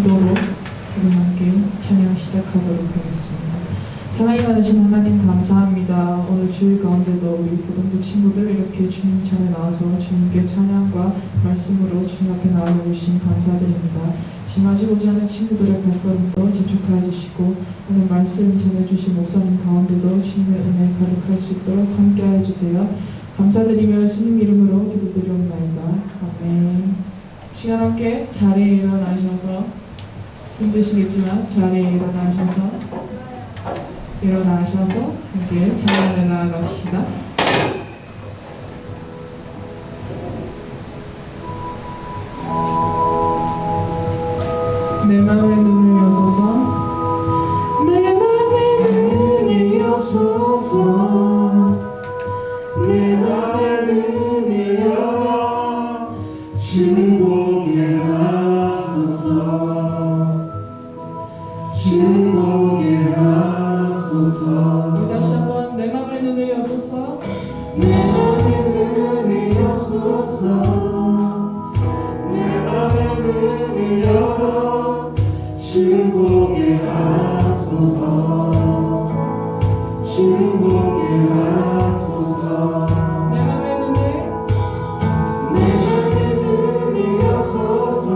기도로 우리 함께 찬양 시작하도록 하겠습니다. 사랑이 많으신 하나님 감사합니다. 오늘 주일 가운데도 우리 보동부 친구들 이렇게 주님 전에 나와서 주님께 찬양과 말씀으로 주님 앞에 나와주신 감사드립니다. 지금 아직 오지 않은 친구들의 발걸음도 재촉하여 주시고 오늘 말씀 전해주신 목사님 가운데도 주님의 은혜 가득할 수 있도록 함께하여 주세요. 감사드리며 예수님 이름으로 기도드리옵나이다. 아멘. 시간 함께 자리에 일어나셔서 힘드시겠지만 자리에 일어나셔서 함께 찬양을 나아갑시다. 내 맘의 눈을 여소서 내 맘의 눈을 여소서 내 맘의 눈을 열어 주를 보게 하소서 주를 보게 하소서. 다시 한번 내 맘의 눈을 여소서 내 맘의 눈을 여소서 내 맘의 눈을 열어 주를 보게 하소서 주를 보게 하소서. 내 맘의 눈을 여소서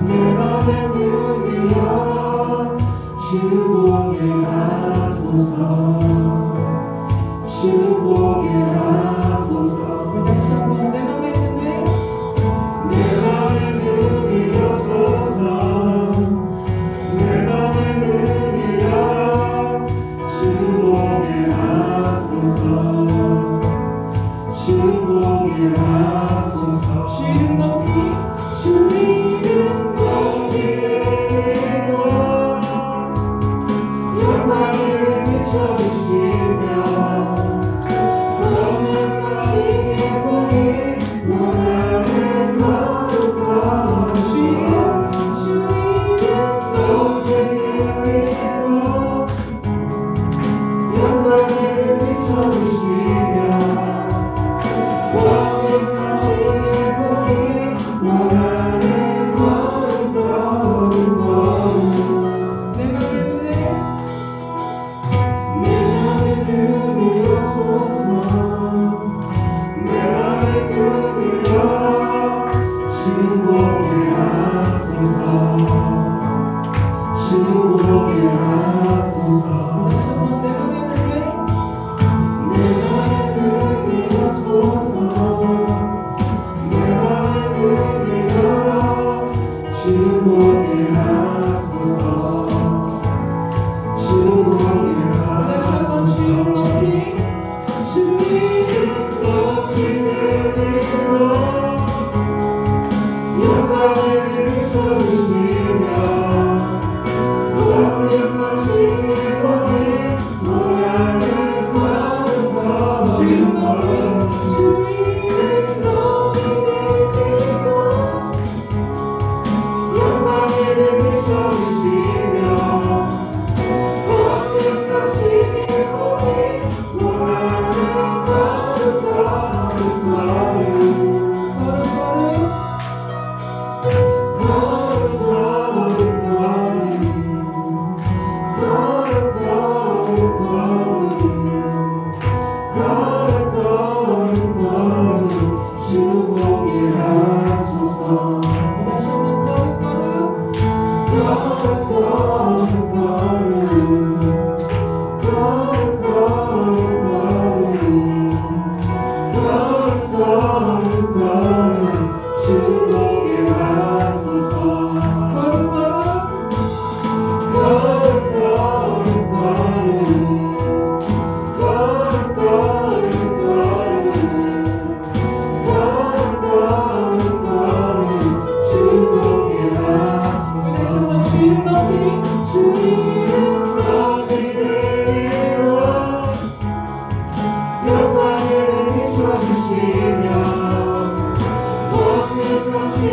내 맘의 눈을 열어 주를 보게 하소서 주를 보게 하소서. 다시 한번 내 맘의 눈을 여소서 내 맘의 눈을 열어 주를 보게 하소서 주를 보게 하소서. 주 이름 높이 주 이름 높이 드리고 영광을 비춰주시며 거룩한 당신의 복이 원하는 거룩한 주 이름 높이 드리고 영광을 비춰주시며 거룩한 당신의 복이 원하는 거룩한 내 맘의 눈을 여소서 내 맘의 눈을 열어 주를 보게 하소서 주를 보게 하소서. 다시 한번 내 맘의 눈을 여소서 내 맘의 눈을 열어 주를 보게 하소서 주를 보게 하소서. 주 이름 높이 주 이름 높이 드리고 영광을 비춰주시며 거룩한 당신의 복이 원하는 거룩한 주 이름 높이 드리고 영광을 비춰주시며 거룩한 당신의 복이 원하는 거룩한 주를 보게 하소서. 다시 한번 주를 보게 하소서. 영광을 비춰주시며 거룩한 당신의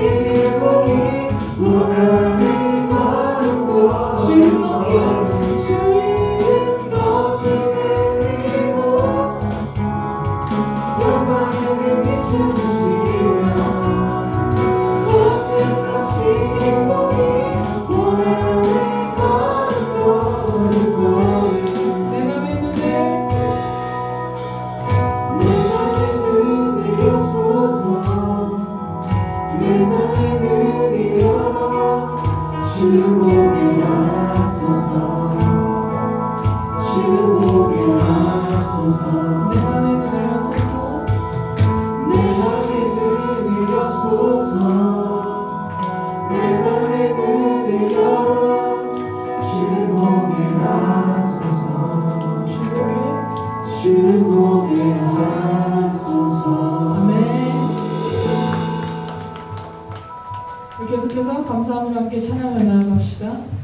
계속해서 감사함을 함께 찬양을 나아갑시다.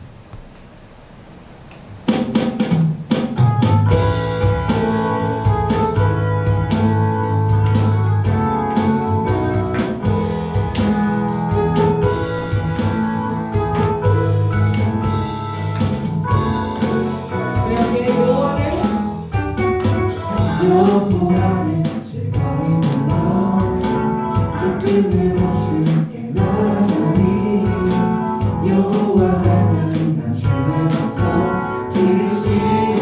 여호와를 즐거이 불러 기쁨으로 주께 나가리 여호와 하나님 난 주의 백성 기르시는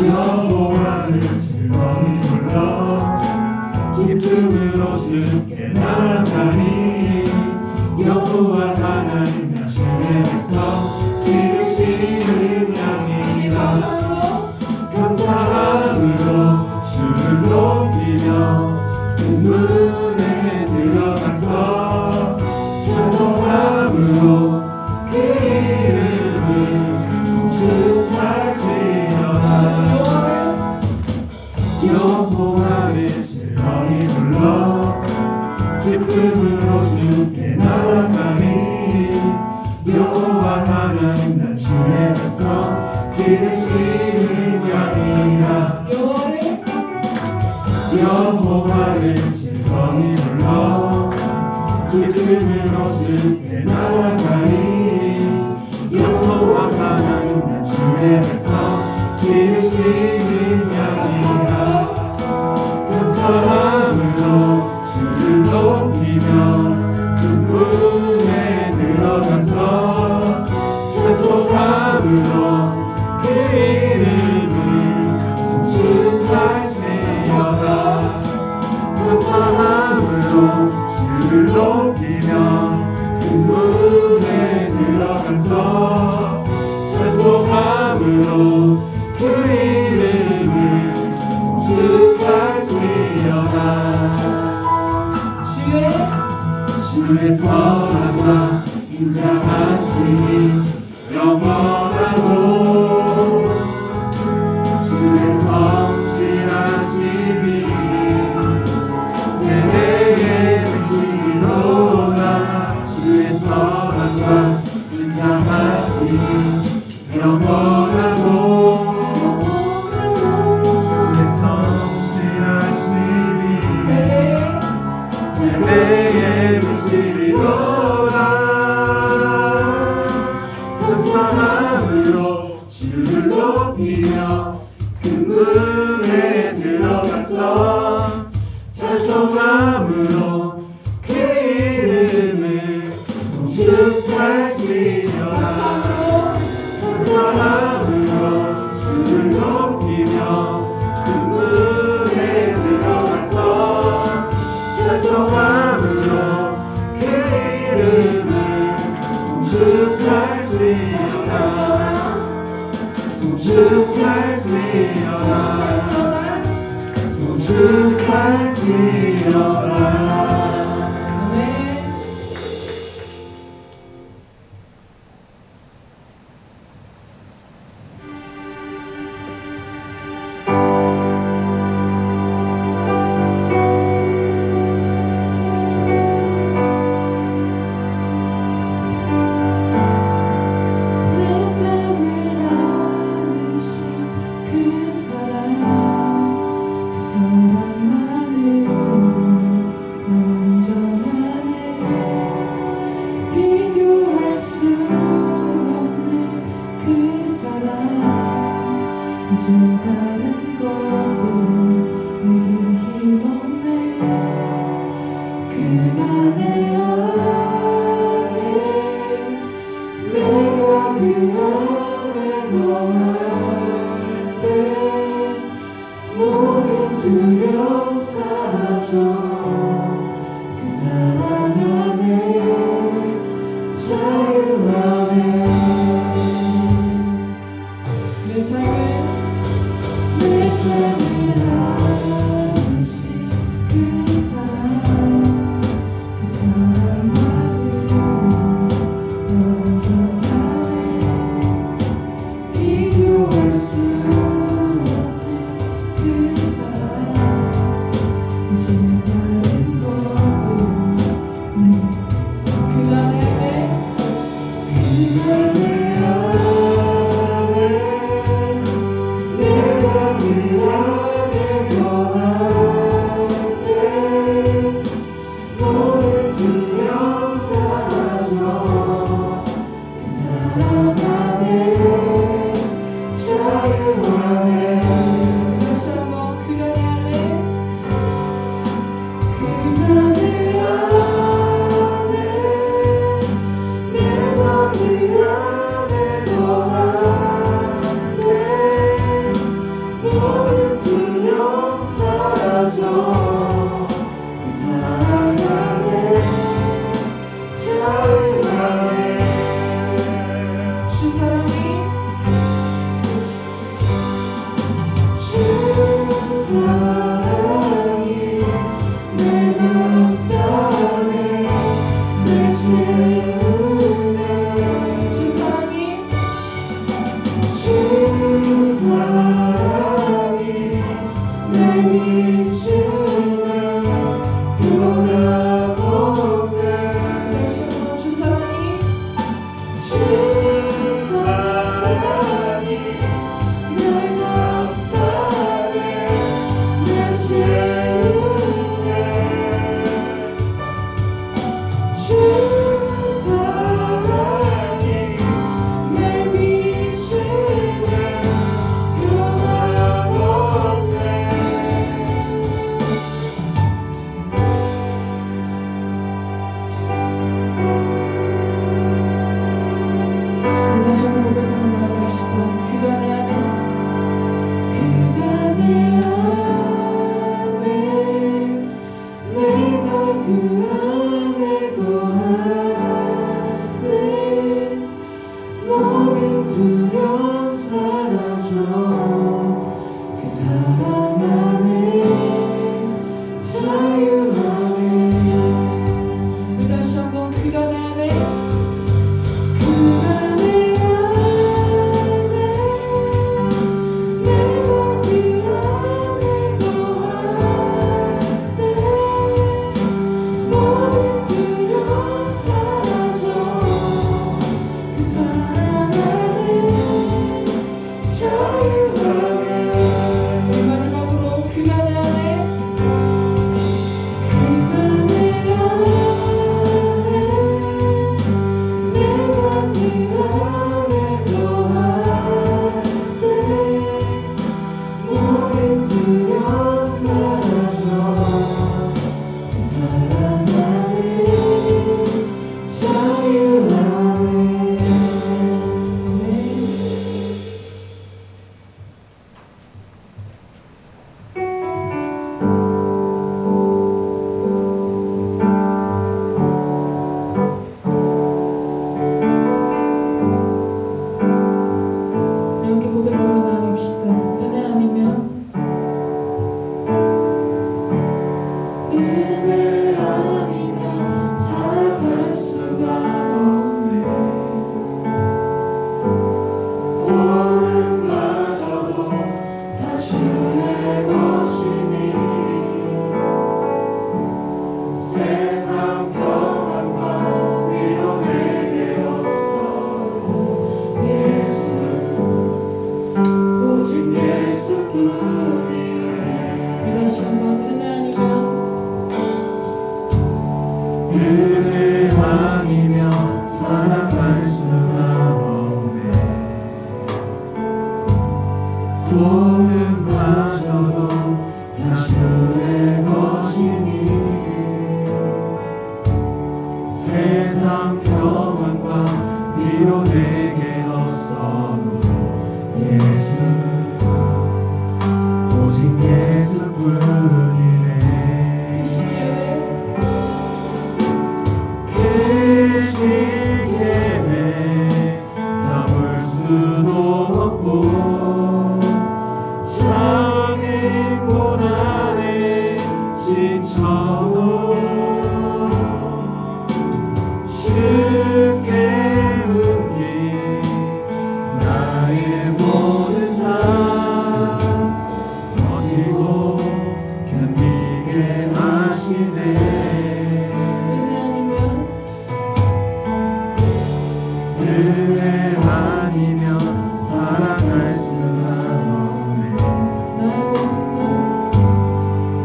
여호와를 즐거이 불러 기쁨으로 주께 나가리 여호와 하나님 난 주의 백성 기르시는 양이라 감사함으로 주를 높이며 그 문에 들어가서 찬송함으로 그 이름을 송축할지어다 여호와를 즐거이 불러 기쁨으로 주께 나아가리 여호와 하나님 난 주의 백성 기르시는 양이라 여호와를 즐거이 불러 기쁨으로 주께 나아가리 여호와 하나님 난 주의 백성 기르시는 양이라 감사함으로 주를 높이며 그 문에 들어가서 찬송함으로 그 이름을 송축할지어다 감사함으로 주를 높이며 그 문에 들어가서 찬송함으로 그 이름을 송축할지어다 주의 선하다 인자하시니 영원하고 주의 성실하심이 내게 비치리로다 주의 선함과 인자하심이 영원하고 주의 성실하심이 내게 비치리로다 감사함으로 주를 높이며 그 문에 들어가서 찬송함으로 그 이름을 송축할지어다 감사함으로 주를 높이며 그 문에 들어가서 찬송함으로 그 이름을 송축할지어다 송축할지어다 이제 다른 것도 내게 힘없네 그가 내 안에 내가 그 안에 거할 때 모든 두려움 사라져 그 사랑 안에 자유하네 내 삶을 안으신 그 사랑만으로 영원하네 비교할 수 없는 그 사랑 이제 다른 것도 사랑이 내 맘속에 날 채우네 주 사랑이 주 사랑이 날 비추네 변함없네 다시 한번 주 사랑이 주 사랑이 내 맘속에 날 채우네 주 사랑이 날 비추네 변함없네 다시 한번 고백하며 나아갑시다. 그가 내 안에 그가 내 안에 내가 그 안에 거하네 모든 두려움 사라져 그 사랑 안에 자유하네 우리 다시 한번 그가 내 안에 그가 내 안에 내가 그 안에 거하네 모든 두려움 사라져 그 사랑 안에 자유하네 우리 마지막으로 그가 내 안에 그가 내 안에 내가 그 안에 거하네 모든 두려움 사라져 그 사랑 안에 자유하네 이렇게 고백하며 나아갑시다. 은혜 아니면 은혜 아니면 살아갈 수가 없네 호흡마저도 다 주의 것이니 세상 평안과 위로 내게 없어도 예수 오직 예수뿐이네 우리 다시 한번 은혜 아니면 은혜 아니면 살아갈 수가 없네 호흡마저도 다 주의 것이니 세상 평안과 위로 내게 없어도 예수 오직 예수뿐이네 그 시기에 담을 수도 없고 작은 고난에 지쳐도 주께 맡긴 나의 모든 삶 버티고 견디게 하시네 은혜 아니면 은혜 아니면 살아갈 수가 없네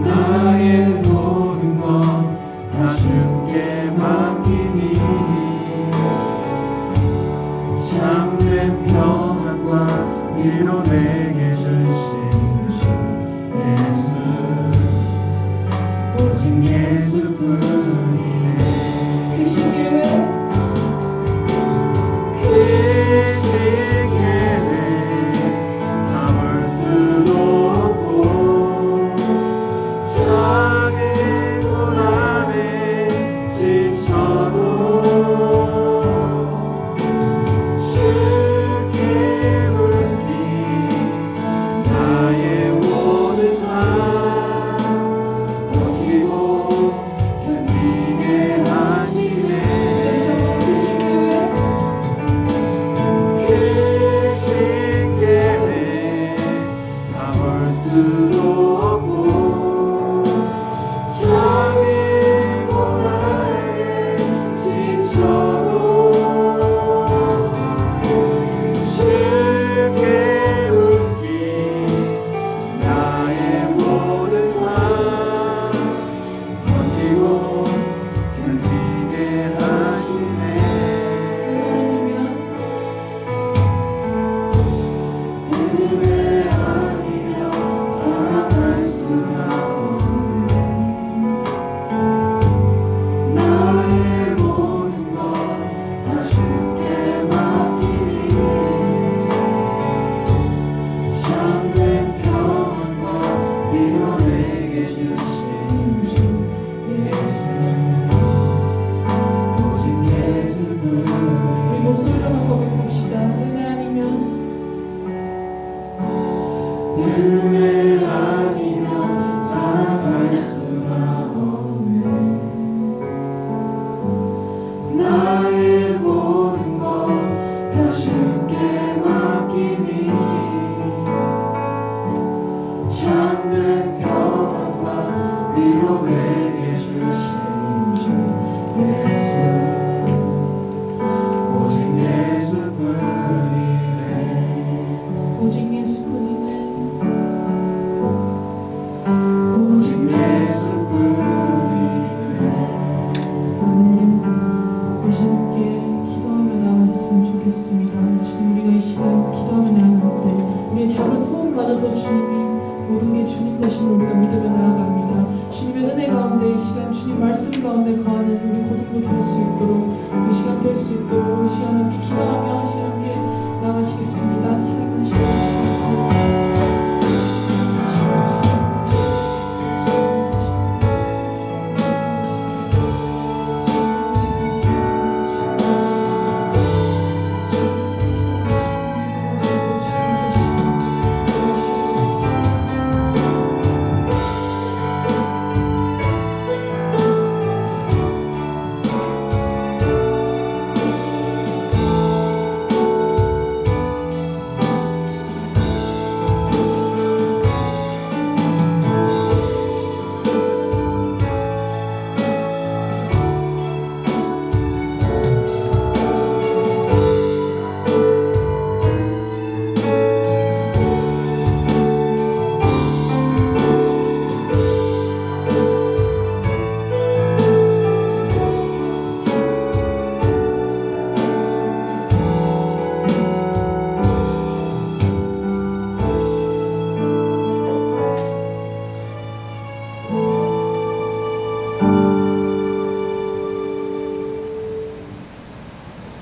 나의 모든 건 다 주께 맡기니 참된 평안과 위로 내게 주신 주 예수 오직 예수뿐이네 그 시기에 그 시기에 담을 수도 없고 작은 고난에 지쳐도 주께 맡긴 나의 모든 삶 주신 주 예수 오직 예수뿐 우리 목소리로만 고백합시다. 은혜 아니면 살아갈 수가 없네 나의 모든 것 다 주께 맡기니 참된 평안과 위로 내게 주신 주 예수 오직 예수뿐이네 오직 예수뿐이네. 오직 예수뿐이네 아멘. 다시 함께 기도하며 나아갔으면 좋겠습니다. 주님, 우리가 이 시간 기도하며 나아갈 때 우리의 작은 호흡마저도 주님이 모든 게 주님 것임을 우리가 믿으며 나아갑니다. 주님의 은혜 가운데 이 시간 주님 말씀 가운데 거하는 우리 고등도 될 수 있도록 이 시간 될 수 있도록 이 시간 함께 기도하며 이 시간 함께 나아가시겠습니다. 사랑하시고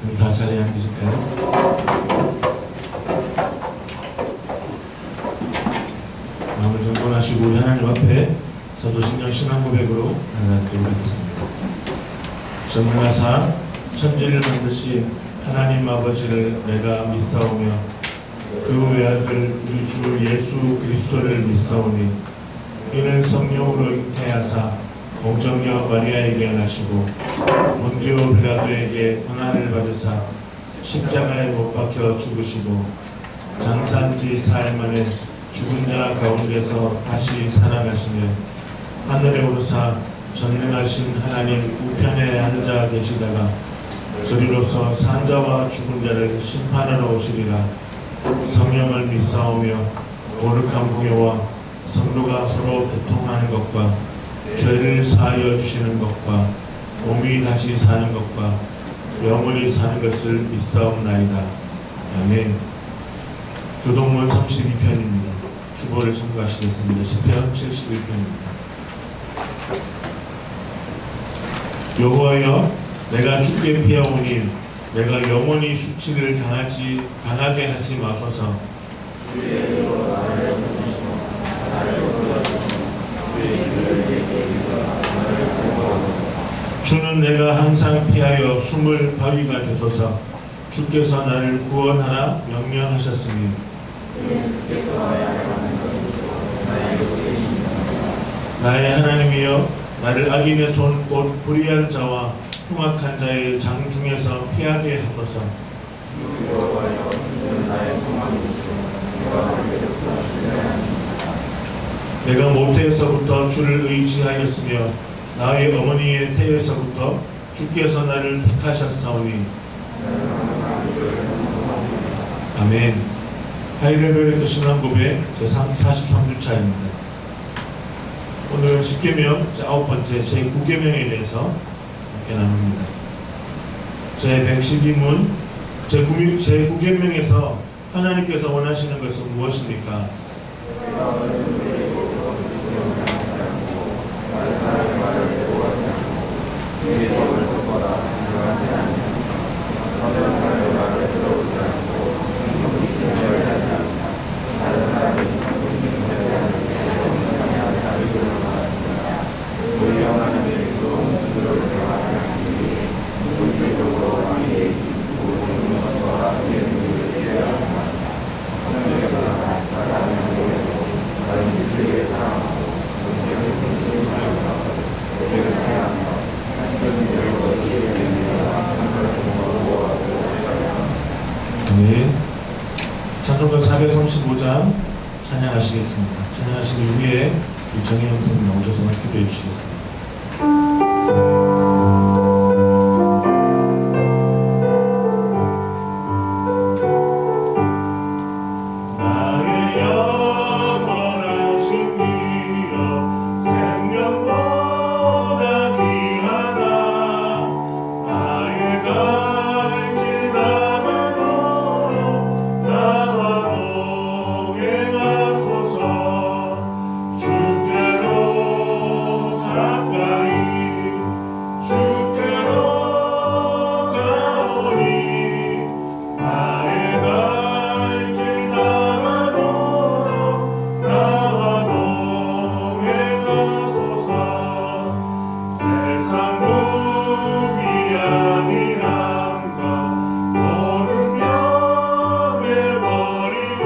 우리 다 자리에 앉으실까요? 마음을 정돈하시고 우리 하나님 앞에 사도신경 신앙고백으로 나아가도록 하겠습니다. 전능하사 천지를 만드신 하나님 아버지를 내가 믿사오며 그 외아들 우리 주 예수 그리스도를 믿사오니 이는 성령으로 잉태하사 공정녀 마리아에게 나시고 본디오 빌라도에게 고난을 받으사 십자가에 못 박혀 죽으시고 장사한 지 사흘 만에 죽은 자 가운데서 다시 살아나시며 하늘에 오르사 전능하신 하나님 우편에 앉아 계시다가 저리로서 산 자와 죽은 자를 심판하러 오시리라. 성령을 믿사오며 거룩한 공예와 성도가 서로 교통하는 것과 죄를 사하여 주시는 것과 몸이 다시 사는 것과 영원히 사는 것을 믿사옵나이다. 아멘. 교동문 32편입니다. 주보를 참고하시겠습니다. 시편 71편입니다. 여호와여, 내가 주께 피하오니 내가 영원히 수치를 당하게 하지 마소서. 주는 내가 항상 피하여 숨을 바위가 되소서. 주께서 나를 구원하라 명령하셨으니 나의 하나님이여, 나를 악인의 손 곧 불의한 자와 흉악한 자의 장 중에서 피하게 하소서. 내가 모태에서부터 주를 의지하였으며 나의 어머니의 태에서부터 주께서 나를 택하셨사오니 아멘. 하이레벨의 신앙고백 제43주차입니다. 오늘 10계명 제9번째 제9계명에 대해서 함께 나눕니다. 제112문 제9계명에서 하나님께서 원하시는 것은 무엇입니까? 우리 정혜영 선생님 나오셔서 기도해 주시겠습니다. 나의 영원하신 이여 생명보다 귀하다 나의 갈 길 담아도록 나와 동행하소서 주께로 가까이 주께로 가오니 나의 갈 길 담아도록 나와 동행하소서 세상 무기한이란가 너는 변해버리고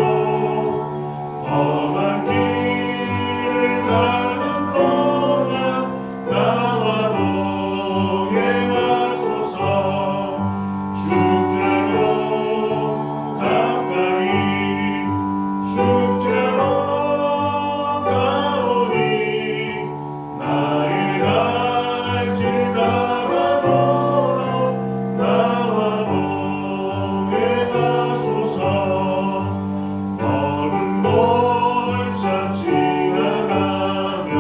험한 길을 가는 동안 나와 동행하소서 주께로 가까이 주께로 가오니 나의 갈 길 담아도록 나와 동행하소서 너는 골짜 지나가며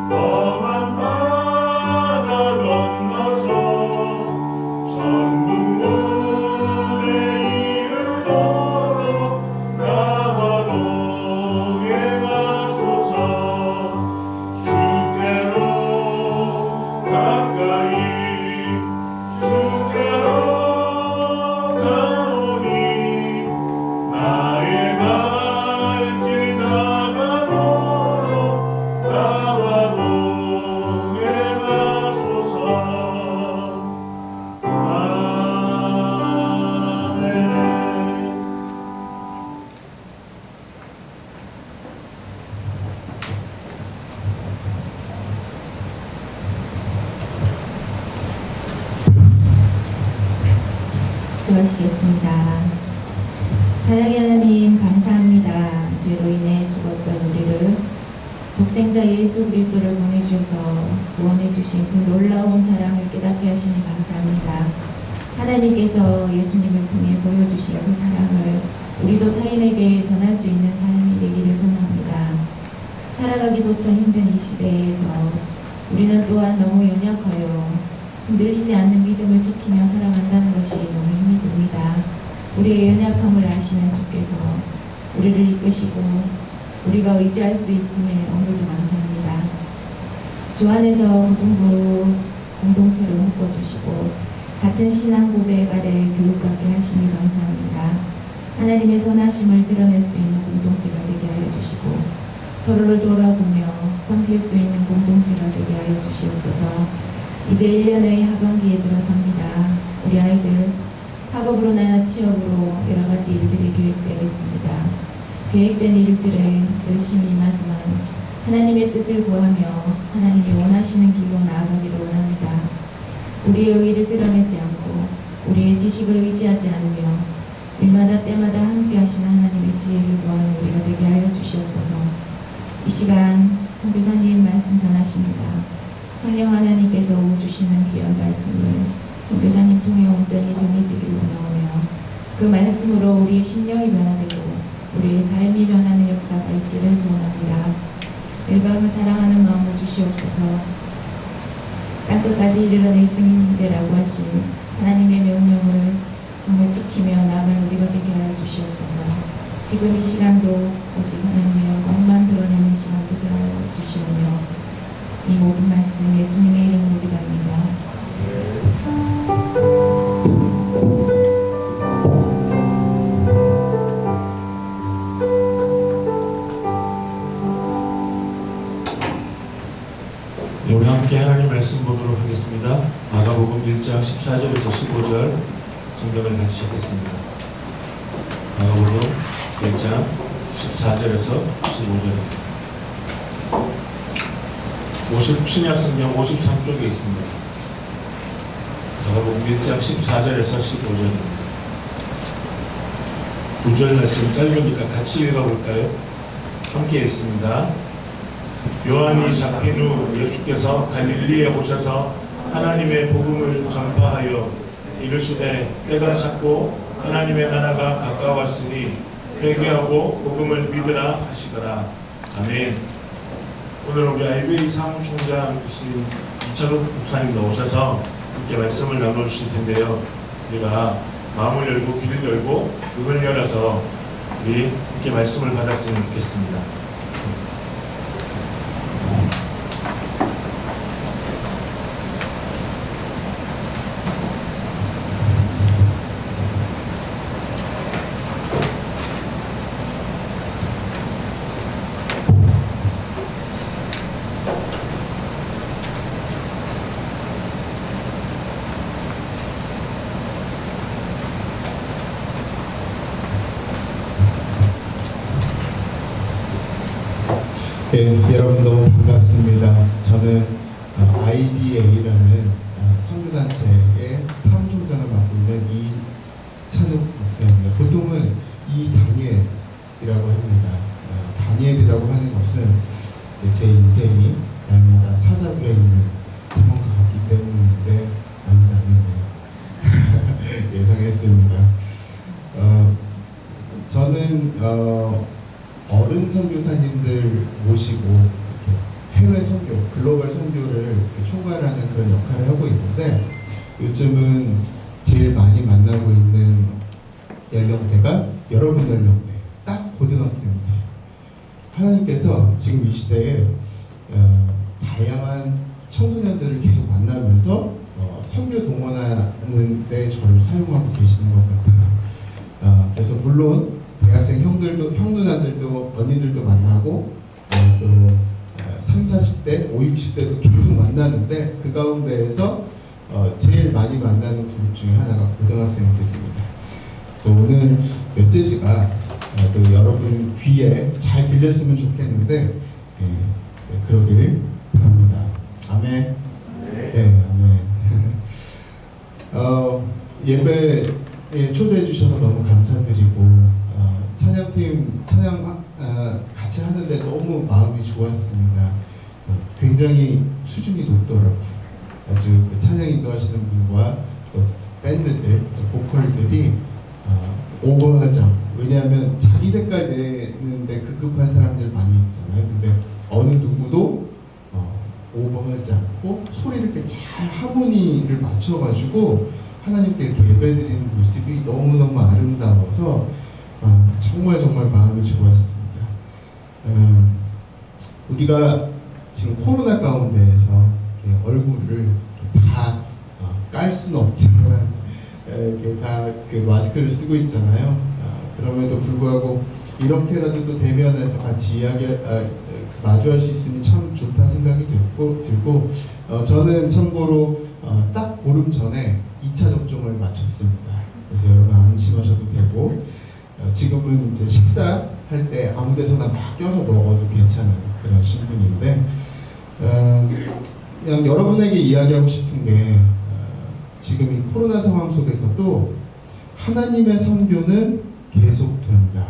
험한 바다 건너서 전국 문에 이르도록 나와 동행하소서 주께로 가까이 주께로 가오니 나의 갈 길 담아도록 나와 동행하소서 아멘. 기도하시겠습니다. 사랑의 하나님 감사합니다. 죄로 인해 죽었던 우리를 독생자 예수 그리스도를 보내주셔서 구원해 주신 그 놀라운 사랑을 깨닫게 하시니 감사합니다. 하나님께서 예수님을 통해 보여주신 그 사랑을 우리도 타인에게 전할 수 있는 삶이 되기를 소원합니다. 살아가기조차 힘든 이 시대에서 우리는 또한 너무 연약하여 흔들리지 않는 믿음을 지키며 살아간다는 것이 너무 힘이 듭니다. 우리의 연약함을 아시는 주께서 우리를 이끄시고 우리가 의지할 수 있음에 오늘도 감사합니다. 주 안에서 고등부 공동체를 묶어주시고 같은 신앙 고백 아래 교육받게 하시니 감사합니다. 하나님의 선하심을 드러낼 수 있는 공동체가 되게 하여 주시고 서로를 돌아보며 섬길 수 있는 공동체가 되게 하여 주시옵소서. 이제 1년의 하반기에 들어섭니다. 우리 아이들 학업으로나 취업으로 여러 가지 일들이 계획되어 있습니다. 계획된 일들에 열심히 임하지만 하나님의 뜻을 구하며 하나님이 원하시는 길로 나아가기를 원합니다. 우리의 의의를 드러내지 않고 우리의 지식을 의지하지 않으며 일마다 때마다 함께 하시는 하나님의 지혜를 구하는 우리가 되게 하여 주시옵소서. 이 시간 선교사님 말씀 전하십니다. 성령 하나님께서 주시는 귀한 말씀을 선교사님 통해 온전히 전해지기를 원하오며 그 말씀으로 우리의 심령이 변화되고 우리의 삶이 변하는 역사가 있기를 소원합니다. 일밤을 사랑하는 마음을 주시옵소서. 땅끝까지 이르러낼 증인되라고 하신 하나님의 명령을 정말 지키며 나아가는 우리가 되게 하여 주시옵소서. 지금 이 시간도 오직 하나님의 영광만 드러내는 시간 되게 하여 주시오며 이 모든 말씀 예수님의 이름으로 기도합니다. 네, 우리 함께 하나님 말씀 보도록 하겠습니다. 마가복음 1장 14절에서 15절 성경을 같이 읽겠습니다. 마가복음 1장 14절에서 15절입니다. 신약 성경 53쪽에 있습니다. 마가복음 1장 14절에서 15절입니다. 9절 말씀 짧으니까 같이 읽어볼까요? 함께 읽습니다. 요한이 잡힌 후 예수께서 갈릴리에 오셔서 하나님의 복음을 전파하여 이르시되 때가 찼고 하나님의 나라가 가까웠으니 회개하고 복음을 믿으라 하시더라. 아멘. 오늘 우리 IBA 사무총장이신 이철욱 목사님도 오셔서 함께 말씀을 나누실 텐데요. 우리가 마음을 열고 귀를 열고 눈을 열어서 우리 함께 말씀을 받았으면 좋겠습니다. 네, 여러분 너무 반갑습니다. 저는 IBA라는 선교단체의 사무총장을 맡고 있는 이찬욱 목사입니다. 보통은 이다니엘이라고 합니다. 다니엘이라고 하는 것은 제 인생이 날마다 사자굴에 있는 상황과 같기 때문인데 아니네요. 예상했습니다. 저는 어른 선교사님들 모시고 이렇게 해외 선교, 글로벌 선교를 이렇게 총괄하는 그런 역할을 하고 있는데 요즘은 제일 많이 만나고 있는 연령대가 여러분 연령대, 딱 고등학생들. 하나님께서 지금 이 시대에 다양한 청소년들을 계속 만나면서 선교 동원하는 데 저를 사용하고 계시는 것 같아요. 그래서 물론 대학생 형들도, 형 누나들도, 언니들도 만나고 또 30, 40대, 50, 60대도 계속 만나는데 그 가운데에서 제일 많이 만나는 그룹 중에 하나가 고등학생들입니다. 그래서 오늘 메시지가 또 여러분 귀에 잘 들렸으면 좋겠는데 그러길 바랍니다. 아멘. 네, 아멘. 예배에 초대해 주셔서 너무 감사드리고 찬양팀 찬양 같이 하는데 너무 마음이 좋았습니다. 굉장히 수준이 높더라고요. 아주 그 찬양 인도하시는 분과 또 밴드들, 보컬들이 오버하죠. 왜냐하면 자기 색깔 내는데 급급한 사람들 많이 있잖아요. 근데 어느 누구도 오버하지 않고 소리를 이렇게 잘 하모니를 맞춰가지고 하나님께 이렇게 예배드리는 모습이 너무너무 아름다워서 정말 마음이 좋았습니다. 우리가 지금 코로나 가운데에서 얼굴을 다 깔 수는 없지만 이렇게 다 그 마스크를 쓰고 있잖아요. 그럼에도 불구하고 이렇게라도 또 대면해서 같이 마주할 수 있으면 참 좋다 생각이 들고 저는 참고로 딱 보름 전에 2차 접종을 마쳤습니다. 그래서 여러분 안심하셔도 되고 지금은 이제 식사할 때 아무 데서나 막 껴서 먹어도 괜찮은 그런 신분인데 그냥 여러분에게 이야기하고 싶은 게 지금 이 코로나 상황 속에서도 하나님의 선교는 계속된다.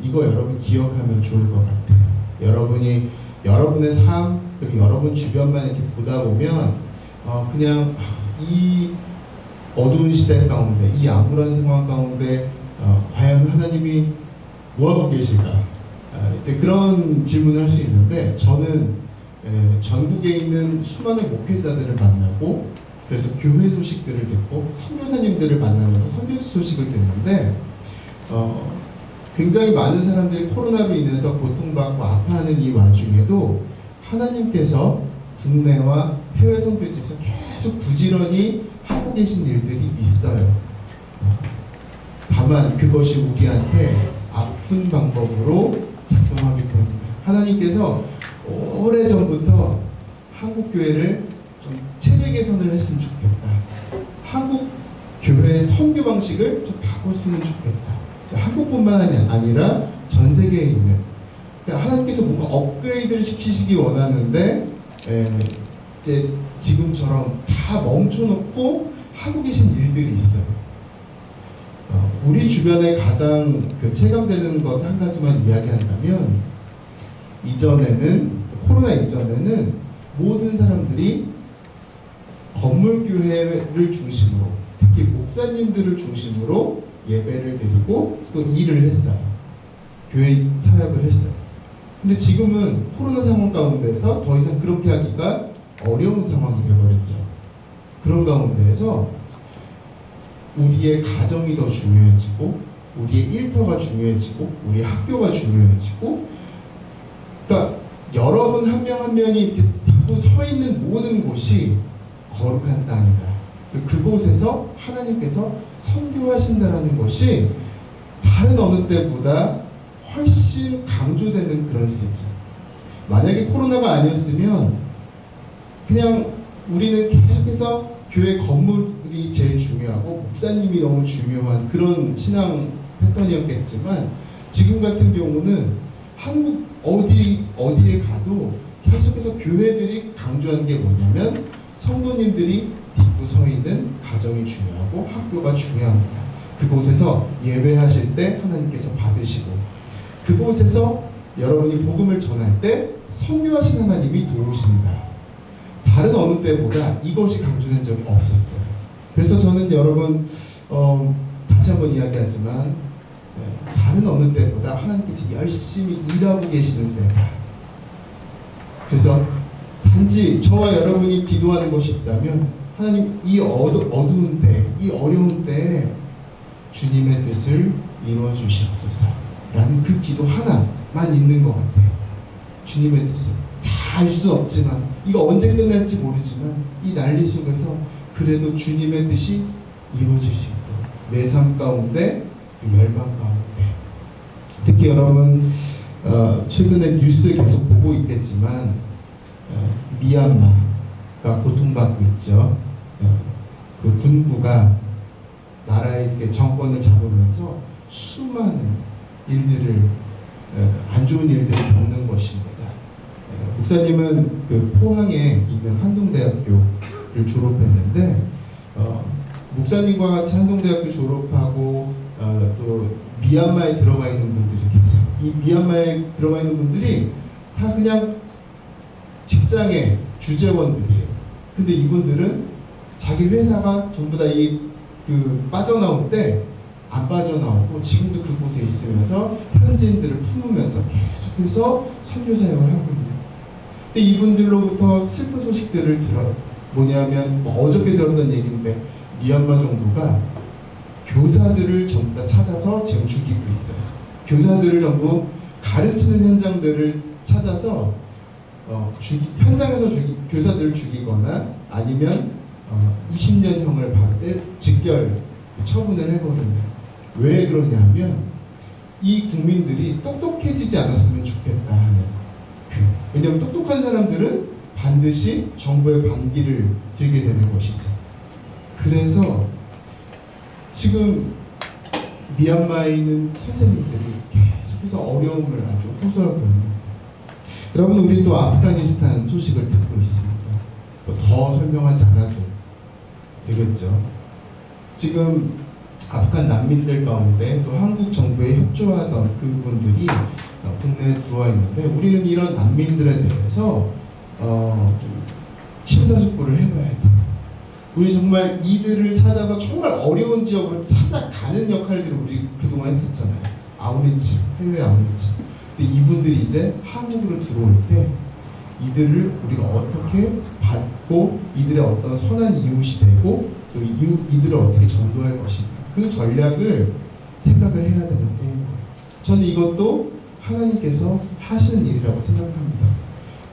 이거 여러분 기억하면 좋을 것 같아요. 여러분이 여러분의 삶 그리고 여러분 주변만 이렇게 보다 보면 그냥 이 어두운 시대 가운데 이 암울한 상황 가운데 과연 하나님이 뭐하고 계실까? 이제 그런 질문을 할 수 있는데 저는 전국에 있는 수많은 목회자들을 만나고 그래서 교회 소식들을 듣고 선교사님들을 만나면서 선교 소식을 듣는데 굉장히 많은 사람들이 코로나로 인해서 고통받고 아파하는 이 와중에도 하나님께서 국내와 해외 선교지에서 계속 부지런히 하고 계신 일들이 있어요. 다만 그것이 우리한테 아픈 방법으로 작동하기 때문에 하나님께서 오래전부터 한국 교회를 좀 체질 개선을 했으면 좋겠다. 한국 교회의 선교 방식을 좀 바꿨으면 좋겠다. 한국뿐만 아니라 전 세계에 있는 하나님께서 뭔가 업그레이드를 시키시기 원하는데 이제 지금처럼 다 멈춰놓고 하고 계신 일들이 있어요. 우리 주변에 가장 체감되는 것 한 가지만 이야기한다면 이전에는 코로나 이전에는 모든 사람들이 건물교회를 중심으로, 특히 목사님들을 중심으로 예배를 드리고 또 일을 했어요. 교회 사역을 했어요. 근데 지금은 코로나 상황 가운데서 더 이상 그렇게 하기가 어려운 상황이 되어버렸죠. 그런 가운데에서 우리의 가정이 더 중요해지고, 우리의 일터가 중요해지고, 우리의 학교가 중요해지고, 그러니까 여러분 한 명 한 명이 이렇게 딛고 서 있는 모든 곳이 거룩한 땅이다. 그곳에서 하나님께서 선교하신다라는 것이 다른 어느 때보다 훨씬 강조되는 그런 시즌. 만약에 코로나가 아니었으면 그냥 우리는 계속해서 교회 건물이 제일 중요하고 목사님이 너무 중요한 그런 신앙 패턴이었겠지만, 지금 같은 경우는 한국 어디에 가도 계속해서 교회들이 강조하는 게 뭐냐면 성도님들이 딛고 서 있는 가정이 중요하고 학교가 중요합니다. 그곳에서 예배하실 때 하나님께서 받으시고, 그곳에서 여러분이 복음을 전할 때 선교하신 하나님이 도우신다. 다른 어느 때보다 이것이 강조된 적이 없었어요. 그래서 저는 여러분 다시 한번 이야기하지만 다른 어느 때보다 하나님께서 열심히 일하고 계시는 때다. 그래서 단지 저와 여러분이 기도하는 것이 있다면, 하나님 이 어두운 때, 이 어려운 때에 주님의 뜻을 이루어 주시옵소서 라는 그 기도 하나만 있는 것 같아요. 주님의 뜻을 다 알 수는 없지만, 이거 언제 끝날지 모르지만, 이 난리 속에서 그래도 주님의 뜻이 이루어질 수 있도록 내 삶 가운데, 열방 가운데. 특히 여러분 최근에 뉴스 계속 보고 있겠지만 미얀마가 고통받고 있죠. 그 군부가 나라의 정권을 잡으면서 수많은 일들을, 안 좋은 일들을 겪는 것입니다. 목사님은 그 포항에 있는 한동대학교를 졸업했는데, 목사님과 같이 한동대학교 졸업하고 또 미얀마에 들어가 있는 분들이 계세요. 이 미얀마에 들어가 있는 분들이 다 그냥 직장의 주재원들이에요. 근데 이분들은 자기 회사가 전부 다 빠져나올 때 안 빠져나오고 지금도 그곳에 있으면서 현지인들을 품으면서 계속해서 선교 사역을 하고 있는. 근데 이분들로부터 슬픈 소식들을 뭐냐면 어저께 들었던 얘기인데, 미얀마 정부가 교사들을 전부 다 찾아서 지금 죽이고 있어요. 교사들을 전부 가르치는 현장들을 찾아서 현장에서 교사들을 죽이거나 아니면 20년형을 받을 때 직결 처분을 해버리는. 왜 그러냐면 이 국민들이 똑똑해지지 않았으면 좋겠다 하는 왜냐하면 똑똑한 사람들은 반드시 정부의 반기를 들게 되는 것이죠. 그래서 지금 미얀마에 있는 선생님들이 계속해서 어려움을 아주 호소하고 있는. 여러분, 우리 또 아프가니스탄 소식을 듣고 있습니다. 더 설명하지 않아도 되겠죠. 지금 아프간 난민들 가운데 또 한국 정부에 협조하던 그분들이 국내에 들어와 있는데, 우리는 이런 난민들에 대해서 좀 심사숙고를 해봐야 돼요. 우리 정말 이들을 찾아서 정말 어려운 지역으로 찾아가는 역할들을 우리 그동안 했었잖아요. 아우리치, 해외 아우리치. 근데 이분들이 이제 한국으로 들어올 때 이들을 우리가 어떻게 받고 이들의 어떤 선한 이웃이 되고 또 이들을 어떻게 전도할 것인가, 그 전략을 생각을 해야 되는 때인 거예요. 저는 이것도 하나님께서 하시는 일이라고 생각합니다.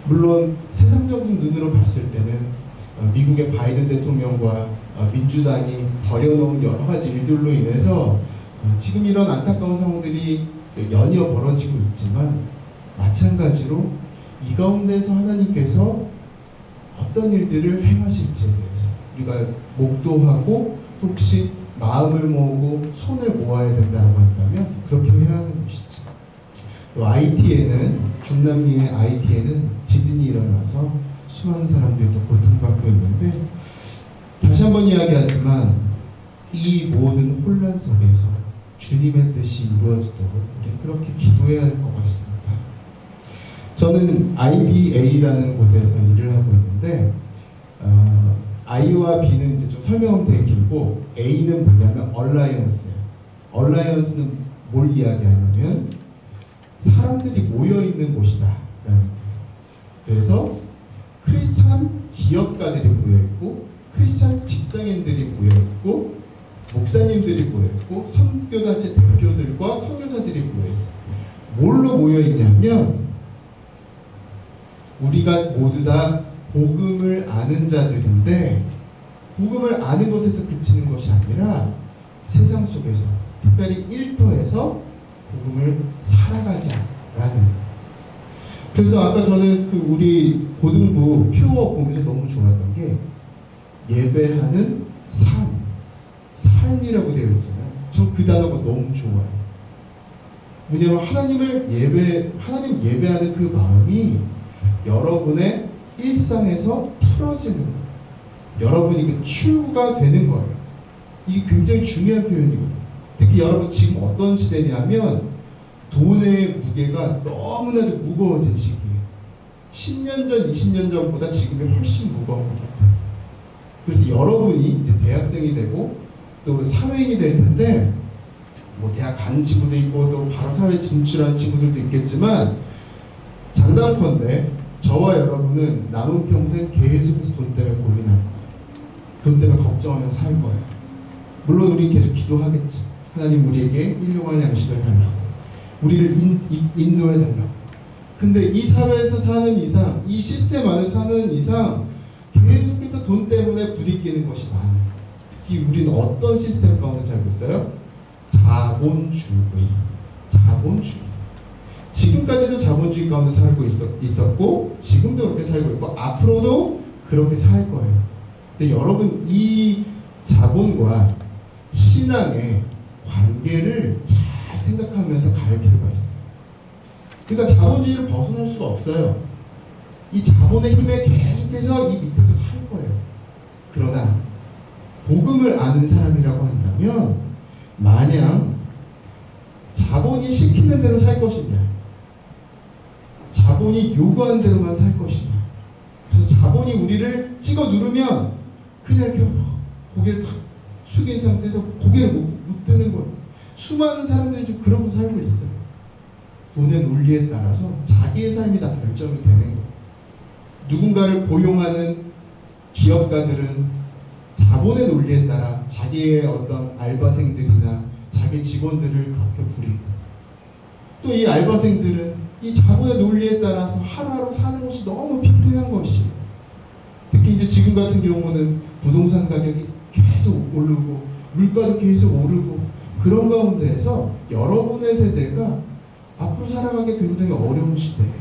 물론 세상적인 눈으로 봤을 때는 미국의 바이든 대통령과 민주당이 벌여놓은 여러 가지 일들로 인해서 지금 이런 안타까운 상황들이 연이어 벌어지고 있지만, 마찬가지로 이 가운데서 하나님께서 어떤 일들을 행하실지에 대해서 우리가 목도하고 혹시 마음을 모으고 손을 모아야 된다고 한다면 그렇게 해야 하는 것이죠. 또 IT에는, 중남미의 IT에는 지진이 일어나서 수많은 사람들이 또 고통받고 있는데, 다시 한번 이야기하지만 이 모든 혼란 속에서 주님의 뜻이 이루어지도록 우리 그렇게 기도해야 할 것 같습니다. 저는 IBA라는 곳에서 일을 하고 있는데 I와 B는 이제 좀 설명하면 되게 길고 A는 뭐냐면 얼라이언스예요. 얼라이언스는 뭘 이야기하냐면 사람들이 모여 있는 곳이다라는 거예요. 그래서 크리스찬 기업가들이 모여 있고 크리스찬 직장인들이 모여 있고 목사님들이 모여 있고 선교단체 대표들과 선교사들이 모여 있어요. 뭘로 모여 있냐면 우리가 모두 다 복음을 아는 자들인데 복음을 아는 것에서 그치는 것이 아니라 세상 속에서 특별히 일터에서 복음을 살아가자라는. 그래서 아까 저는 그 우리 고등부 표어 보면서 너무 좋았던 게 예배하는 삶이라고 되어 있잖아요. 저 그 단어가 너무 좋아요. 왜냐하면 하나님 예배하는 그 마음이 여러분의 일상에서 풀어지는 거예요. 여러분이 그 치유가 되는 거예요. 이게 굉장히 중요한 표현이거든요. 특히 여러분 지금 어떤 시대냐면 돈의 무게가 너무나도 무거워진 시기예요. 10년 전, 20년 전보다 지금이 훨씬 무거운 것 같아요. 그래서 여러분이 이제 대학생이 되고 또 사회인이 될 텐데 뭐 대학 간 친구도 있고 또 바로 사회 진출한 친구들도 있겠지만 장담컨대 저와 여러분은 남은 평생 계속해서 돈 때문에 고민할 거예요. 돈 때문에 걱정하면서 살 거예요. 물론 우리 계속 기도하겠죠. 하나님 우리에게 일용할 양식을 달라고, 우리를 인도해 달라고. 근데 이 사회에서 사는 이상, 이 시스템 안에서 사는 이상 계속해서 돈 때문에 부딪히는 것이 많아요. 특히 우리는 어떤 시스템 가운데 살고 있어요? 자본주의. 지금까지도 자본주의 가운데 살고 있었고 지금도 그렇게 살고 있고 앞으로도 그렇게 살 거예요. 근데 여러분 이 자본과 신앙의 관계를 잘 생각하면서 갈 필요가 있어요. 그러니까 자본주의를 벗어날 수가 없어요. 이 자본의 힘에 계속해서 이 밑에서 살 거예요. 그러나 복음을 아는 사람이라고 한다면 마냥 자본이 시키는 대로 살 것이냐, 자본이 요구하는 대로만 살 것이냐. 그래서 자본이 우리를 찍어 누르면 그냥 이렇게 고개를 탁 숙인 상태에서 고개를 못 드는 거예요. 수많은 사람들이 지금 그러고 살고 있어요. 돈의 논리에 따라서 자기의 삶이 다 결정이 되는 거예요. 누군가를 고용하는 기업가들은 자본의 논리에 따라 자기의 어떤 알바생들이나 자기 직원들을 그렇게 부리고, 또 이 알바생들은 이 자본의 논리에 따라서 하루하루 사는 것이 너무 피폐한 것이에요. 특히 이제 지금 같은 경우는 부동산 가격이 계속 오르고 물가도 계속 오르고 그런 가운데에서 여러분의 세대가 앞으로 살아가기 굉장히 어려운 시대예요.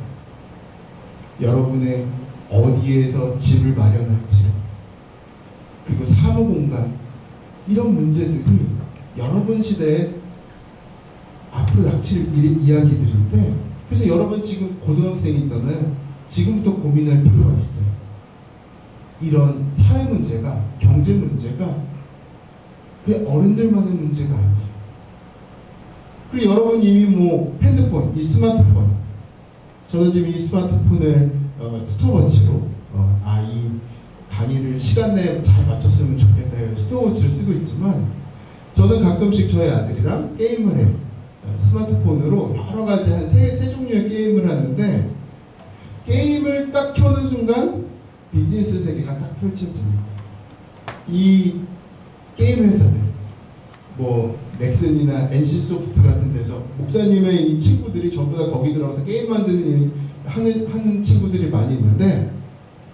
여러분의 어디에서 집을 마련할지, 그리고 사무공간, 이런 문제들이 여러분 시대에 앞으로 닥칠 이야기들인데, 그래서 여러분 지금 고등학생 있잖아요. 지금부터 고민할 필요가 있어요. 이런 사회 문제가, 경제 문제가 그냥 어른들만의 문제가 아니에요. 그리고 여러분 이미 뭐 핸드폰, 이 스마트폰, 저는 지금 이 스마트폰을 스톱워치로 이 강의를 시간 내에 잘 마쳤으면 좋겠다 해서 스톱워치를 쓰고 있지만, 저는 가끔씩 저희 아들이랑 게임을 해요. 스마트폰으로 여러 가지 한 세 종류의 게임을 하는데, 게임을 딱 켜는 순간 비즈니스 세계가 딱 펼쳐집니다. 이 게임 회사들, 뭐 넥슨이나 NC소프트 같은 데서 목사님의 이 친구들이 전부 다 거기 들어가서 게임 만드는 일 하는 친구들이 많이 있는데,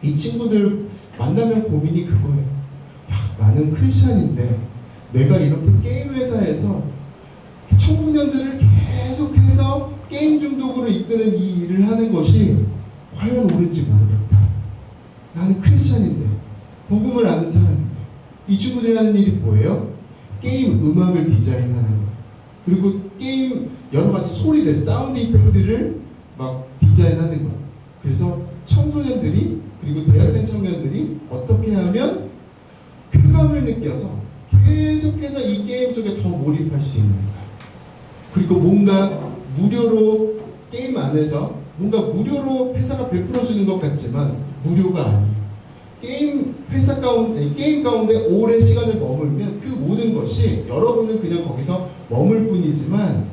이 친구들 만나면 고민이 그거예요. 야, 나는 크리스찬인데 내가 이렇게 게임 회사에서 청소년들을 계속해서 게임 중독으로 이끄는 이 일을 하는 것이 과연 옳은지 모르겠다. 나는 크리스찬인데, 복음을 아는 사람인데. 이 친구들이 하는 일이 뭐예요? 게임 음악을 디자인하는 거예요. 그리고 게임 여러 가지 소리들, 사운드 이펙트를 막 디자인하는 거예요. 그래서 청소년들이, 그리고 대학생 청년들이 어떻게 하면 쾌감을 느껴서 계속해서 이 게임 속에 더 몰입할 수 있는가. 그리고 뭔가 무료로 게임 안에서 뭔가 무료로 회사가 베풀어 주는 것 같지만 무료가 아니에요. 게임 가운데 오랜 시간을 머물면 그 모든 것이 여러분은 그냥 거기서 머물 뿐이지만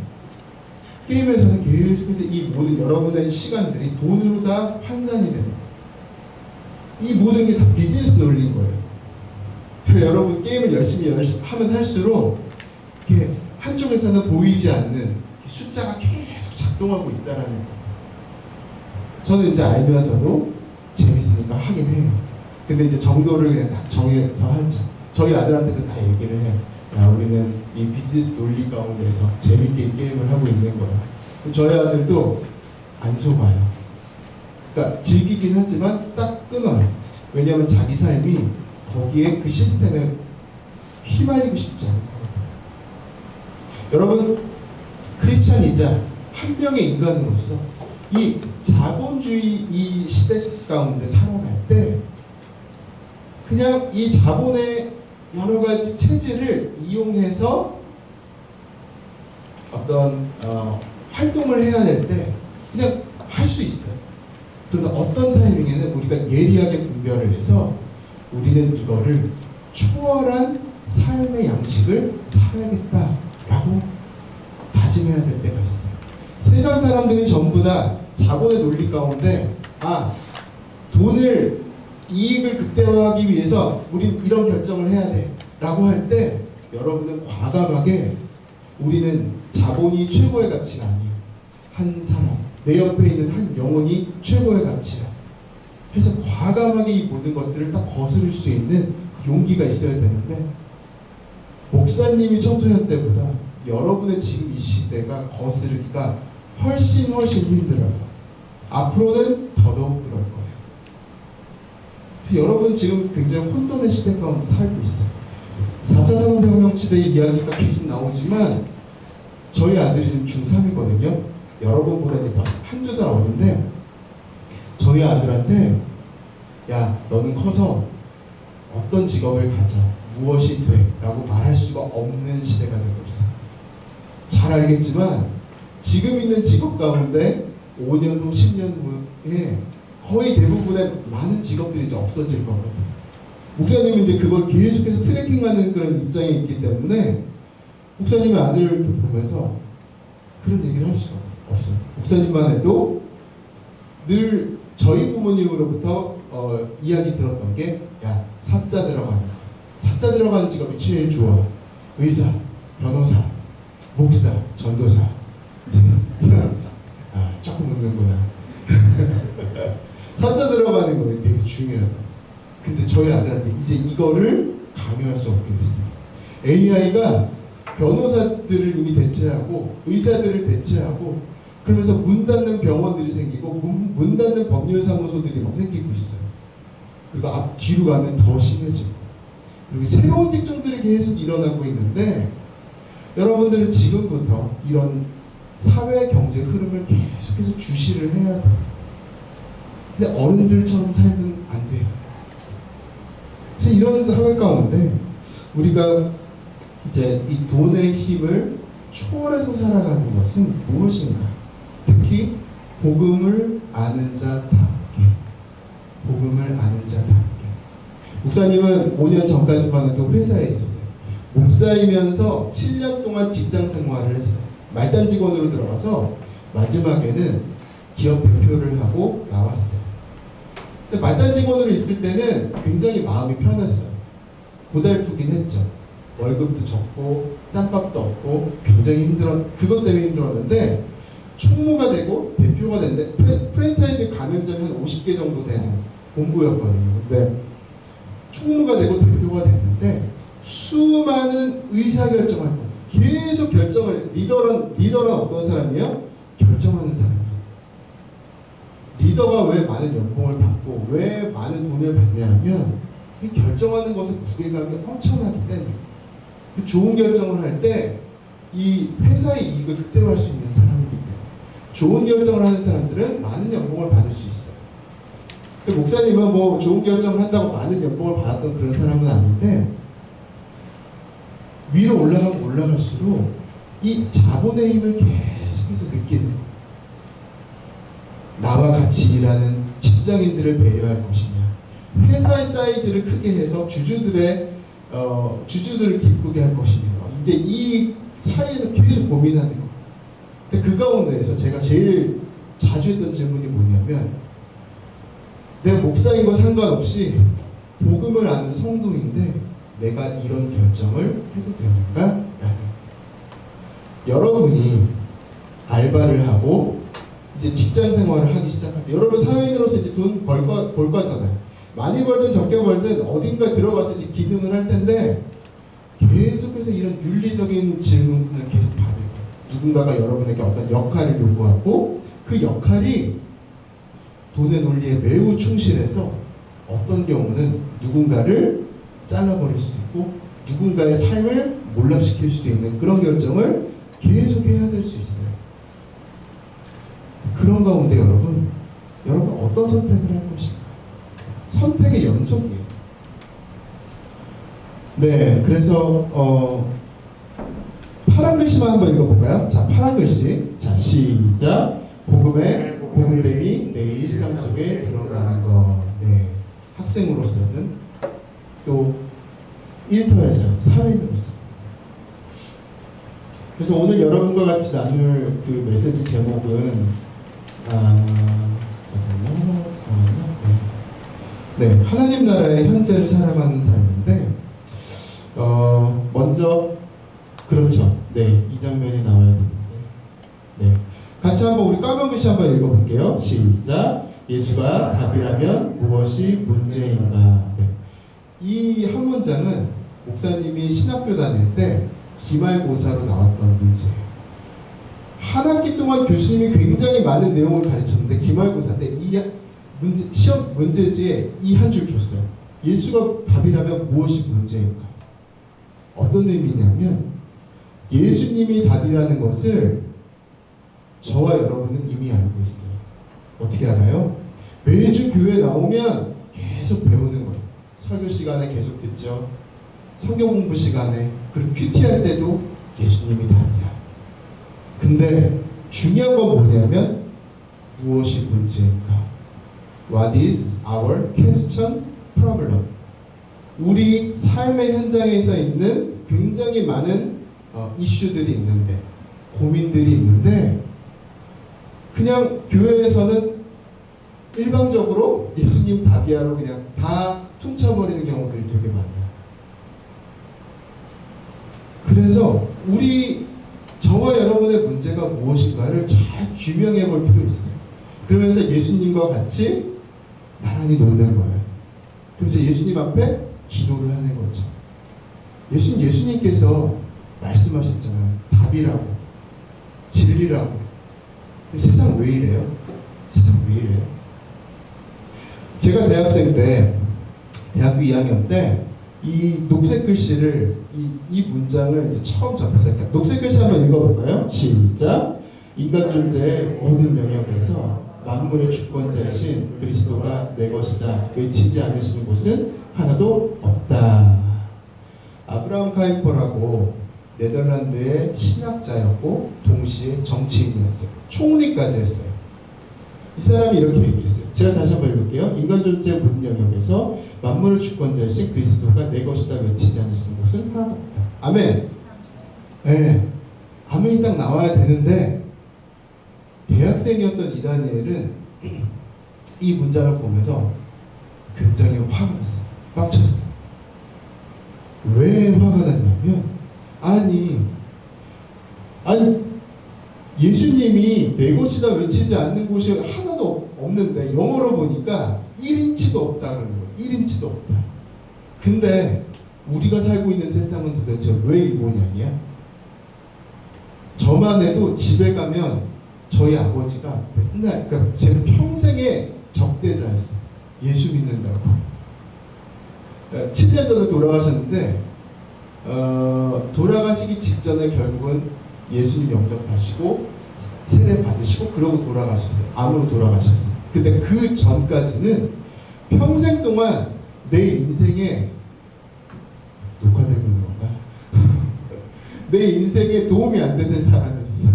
게임에서는 계속해서 이 모든 여러분의 시간들이 돈으로 다 환산이 됩니다. 이 모든 게 다 비즈니스 논리인 거예요. 그래서 여러분 게임을 열심히 하면 할수록 이렇게 한쪽에서는 보이지 않는 숫자가 계속 작동하고 있다라는 거예요. 저는 이제 알면서도 재밌으니까 하긴 해요. 근데 이제 정도를 그냥 딱 정해서 하죠. 저희 아들한테도 다 얘기를 해요. 야, 우리는 이 비즈니스 논리 가운데서 재밌게 게임을 하고 있는 거야. 저희 아들도 안 속아요. 그러니까 즐기긴 하지만 딱 끊어요. 왜냐하면 자기 삶이 거기에 그 시스템에 휘말리고 싶지 않아요. 여러분, 크리스찬이자 한 명의 인간으로서 이 자본주의 이 시대 가운데 살아갈 때 그냥 이 자본의 여러 가지 체질을 이용해서 어떤 활동을 해야 될 때 그냥 할 수 있어요. 그러나 어떤 타이밍에는 우리가 예리하게 분별을 해서 우리는 이거를 초월한 삶의 양식을 살아야겠다라고 다짐해야 될 때가 있어요. 세상 사람들이 전부 다 자본의 논리 가운데 돈을 이익을 극대화하기 위해서 우린 이런 결정을 해야 돼 라고 할 때 여러분은 과감하게 우리는 자본이 최고의 가치가 아니에요. 한 사람, 내 옆에 있는 한 영혼이 최고의 가치야. 그래서 과감하게 이 모든 것들을 딱 거스를 수 있는 용기가 있어야 되는데 목사님이 청소년 때보다 여러분의 지금 이 시대가 거스르기가 훨씬 힘들어요. 앞으로는 더더욱 그럴 거예요. 여러분 지금 굉장히 혼돈의 시대 가운데 살고 있어요. 4차 산업혁명 시대의 이야기가 계속 나오지만 저희 아들이 지금 중3이거든요. 여러분보다 이제 한두 살 어린데 저희 아들한테 야 너는 커서 어떤 직업을 가져 무엇이 돼 라고 말할 수가 없는 시대가 되고 있어요. 잘 알겠지만 지금 있는 직업 가운데 5년 후 10년 후에 거의 대부분의 많은 직업들이 이제 없어질 거거든요. 목사님은 이제 그걸 계속해서 트래킹하는 그런 입장에 있기 때문에 목사님의 아들을 보면서 그런 얘기를 할 수가 없어요. 목사님만 해도 늘 저희 부모님으로부터 이야기 들었던 게 야, 사자 들어가는 거. 사자 들어가는 직업이 제일 좋아. 의사, 변호사, 목사, 전도사. 조금 웃는 거야. 사자 들어가는 거 되게 중요하다. 근데 저희 아들한테 이제 이거를 강요할 수 없게 됐어요. AI가 변호사들을 이미 대체하고 의사들을 대체하고 그러면서 문 닫는 병원들이 생기고 문 닫는 법률사무소들이 막 생기고 있어요. 그리고 앞뒤로 가면 더 심해지고 그리고 새로운 직종들이 계속 일어나고 있는데 여러분들은 지금부터 이런 사회 경제 흐름을 계속해서 주시를 해야 돼요. 근데 어른들처럼 살면 안 돼요. 그래서 이런 사회 가운데 우리가 이제 이 돈의 힘을 초월해서 살아가는 것은 무엇인가? 특히 복음을 아는 자답게. 복음을 아는 자답게. 목사님은 5년 전까지만 해도 회사에 있었어요. 목사이면서 7년 동안 직장 생활을 했어요. 말단 직원으로 들어가서 마지막에는 기업 대표를 하고 나왔어요. 근데 말단 직원으로 있을 때는 굉장히 마음이 편했어요. 고달프긴 했죠. 월급도 적고 짬밥도 없고 굉장히 그것 때문에 힘들었는데 총무가 되고 대표가 됐는데 프랜차이즈 가맹점이 한 50개 정도 되는 본부였거든요. 근데 총무가 되고 대표가 됐는데 수많은 의사결정할 거 계속 결정을 리더란 어떤 사람이에요? 결정하는 사람이에요. 리더가 왜 많은 연봉을 받고 왜 많은 돈을 받냐 하면 이 결정하는 것은 무게감이 엄청나기 때문에 좋은 결정을 할 때 이 회사의 이익을 극대화할 수 있는 사람이기 때문에 좋은 결정을 하는 사람들은 많은 연봉을 받을 수 있어요. 근데 목사님은 뭐 좋은 결정을 한다고 많은 연봉을 받았던 그런 사람은 아닌데 위로 올라가면 올라갈수록 이 자본의 힘을 계속해서 느끼는 거예요. 나와 같이 일하는 직장인들을 배려할 것이냐, 회사의 사이즈를 크게 해서 주주들을 기쁘게 할 것이냐. 이제 이 사이에서 계속 고민하는 거예요. 근데 그 가운데에서 제가 제일 자주 했던 질문이 뭐냐면, 내가 목사인과 상관없이 복음을 아는 성도인데 내가 이런 결정을 해도 되는가? 라는. 여러분이 알바를 하고 이제 직장 생활을 하기 시작할 때, 여러분 사회인으로서 이제 돈 벌 거잖아요. 많이 벌든 적게 벌든 어딘가 들어가서 이제 기능을 할 텐데, 계속해서 이런 윤리적인 질문을 계속 받을 거예요. 누군가가 여러분에게 어떤 역할을 요구하고, 그 역할이 돈의 논리에 매우 충실해서 어떤 경우는 누군가를 잘라버릴 수도 있고 누군가의 삶을 몰락시킬 수도 있는 그런 결정을 계속 해야 될 수 있어요. 그런 가운데 여러분 어떤 선택을 할 것인가? 선택의 연속이에요. 네, 그래서 파란 글씨만 한번 읽어볼까요? 자, 파란 글씨. 자, 시작. 복음됨이 내 일상 속에 드러나는 것. 네, 학생으로서든 또 일터에서 사회인으로서. 그래서 오늘 여러분과 같이 나눌 그 메시지 제목은 네, 하나님 나라의 현재를 살아가는 삶인데, 먼저 그렇죠. 네, 이 장면이 나와야 되는데, 네, 같이 한번 우리 까만 글씨 한번 읽어볼게요. 시작. 예수가 답이라면 무엇이 문제인가? 네. 이 한 문장은 목사님이 신학교 다닐 때 기말고사로 나왔던 문제예요. 한 학기 동안 교수님이 굉장히 많은 내용을 가르쳤는데 기말고사 때 이 시험 문제지에 이 한 줄 줬어요. 예수가 답이라면 무엇이 문제인가? 어떤 의미냐면, 예수님이 답이라는 것을 저와 여러분은 이미 알고 있어요. 어떻게 알아요? 매주 교회 나오면 계속 배우는 거예요. 설교 시간에 계속 듣죠. 성경 공부 시간에, 그리고 큐티할 때도 예수님이 답이야. 근데 중요한 건 뭐냐면, 무엇이 문제인가? What is our question problem? 우리 삶의 현장에서 있는 굉장히 많은 이슈들이 있는데, 고민들이 있는데, 그냥 교회에서는 일방적으로 예수님 답이야로 그냥 다 퉁쳐버리는 경우들이 되게 많아요. 그래서 저와 여러분의 문제가 무엇인가를 잘 규명해 볼 필요 있어요. 그러면서 예수님과 같이 나란히 놓는 거예요. 그래서 예수님 앞에 기도를 하는 거죠. 예수님께서 말씀하셨잖아요. 답이라고, 진리라고. 세상 왜 이래요? 세상 왜 이래요? 제가 대학생 때, 대학교 2학년 때 이 녹색 글씨를 이 문장을 이제 처음 접했어요. 녹색 글씨 한번 읽어볼까요? 시작. 인간 존재의 모든 영역에서 만물의 주권자이신 그리스도가 내 것이다 외치지 않으시는 곳은 하나도 없다. 아브라함 카이퍼라고 네덜란드의 신학자였고 동시에 정치인이었어요. 총리까지 했어요. 이 사람이 이렇게 얘기했어요. 제가 다시 한번 읽을게요. 인간 존재의 모든 영역에서 만물의 주권자이신 그리스도가 내 것이다 외치지 않으시는 곳은 하나도 없다. 아멘. 네, 아멘이 딱 나와야 되는데, 대학생이었던 이 다니엘은 이 문장을 보면서 굉장히 화가 났어요. 빡쳤어요. 왜 화가 났냐면, 아니 예수님이 내 것이다 외치지 않는 곳이 하나도 없는데, 영어로 보니까 1인치도 없다 그러는 거예요. 1인치도 없다. 근데 우리가 살고 있는 세상은 도대체 왜 이 모양이야? 저만 해도 집에 가면 저희 아버지가 맨날, 그러니까 제 평생의 적대자였어요. 예수 믿는다고. 7년 전에 돌아가셨는데, 돌아가시기 직전에 결국은 예수님 영접하시고 세례 받으시고 그러고 돌아가셨어요. 암으로 돌아가셨어요. 근데 그 전까지는 평생 동안 내 인생에, 녹화되고 있는 건가? 내 인생에 도움이 안 되는 사람이었어요.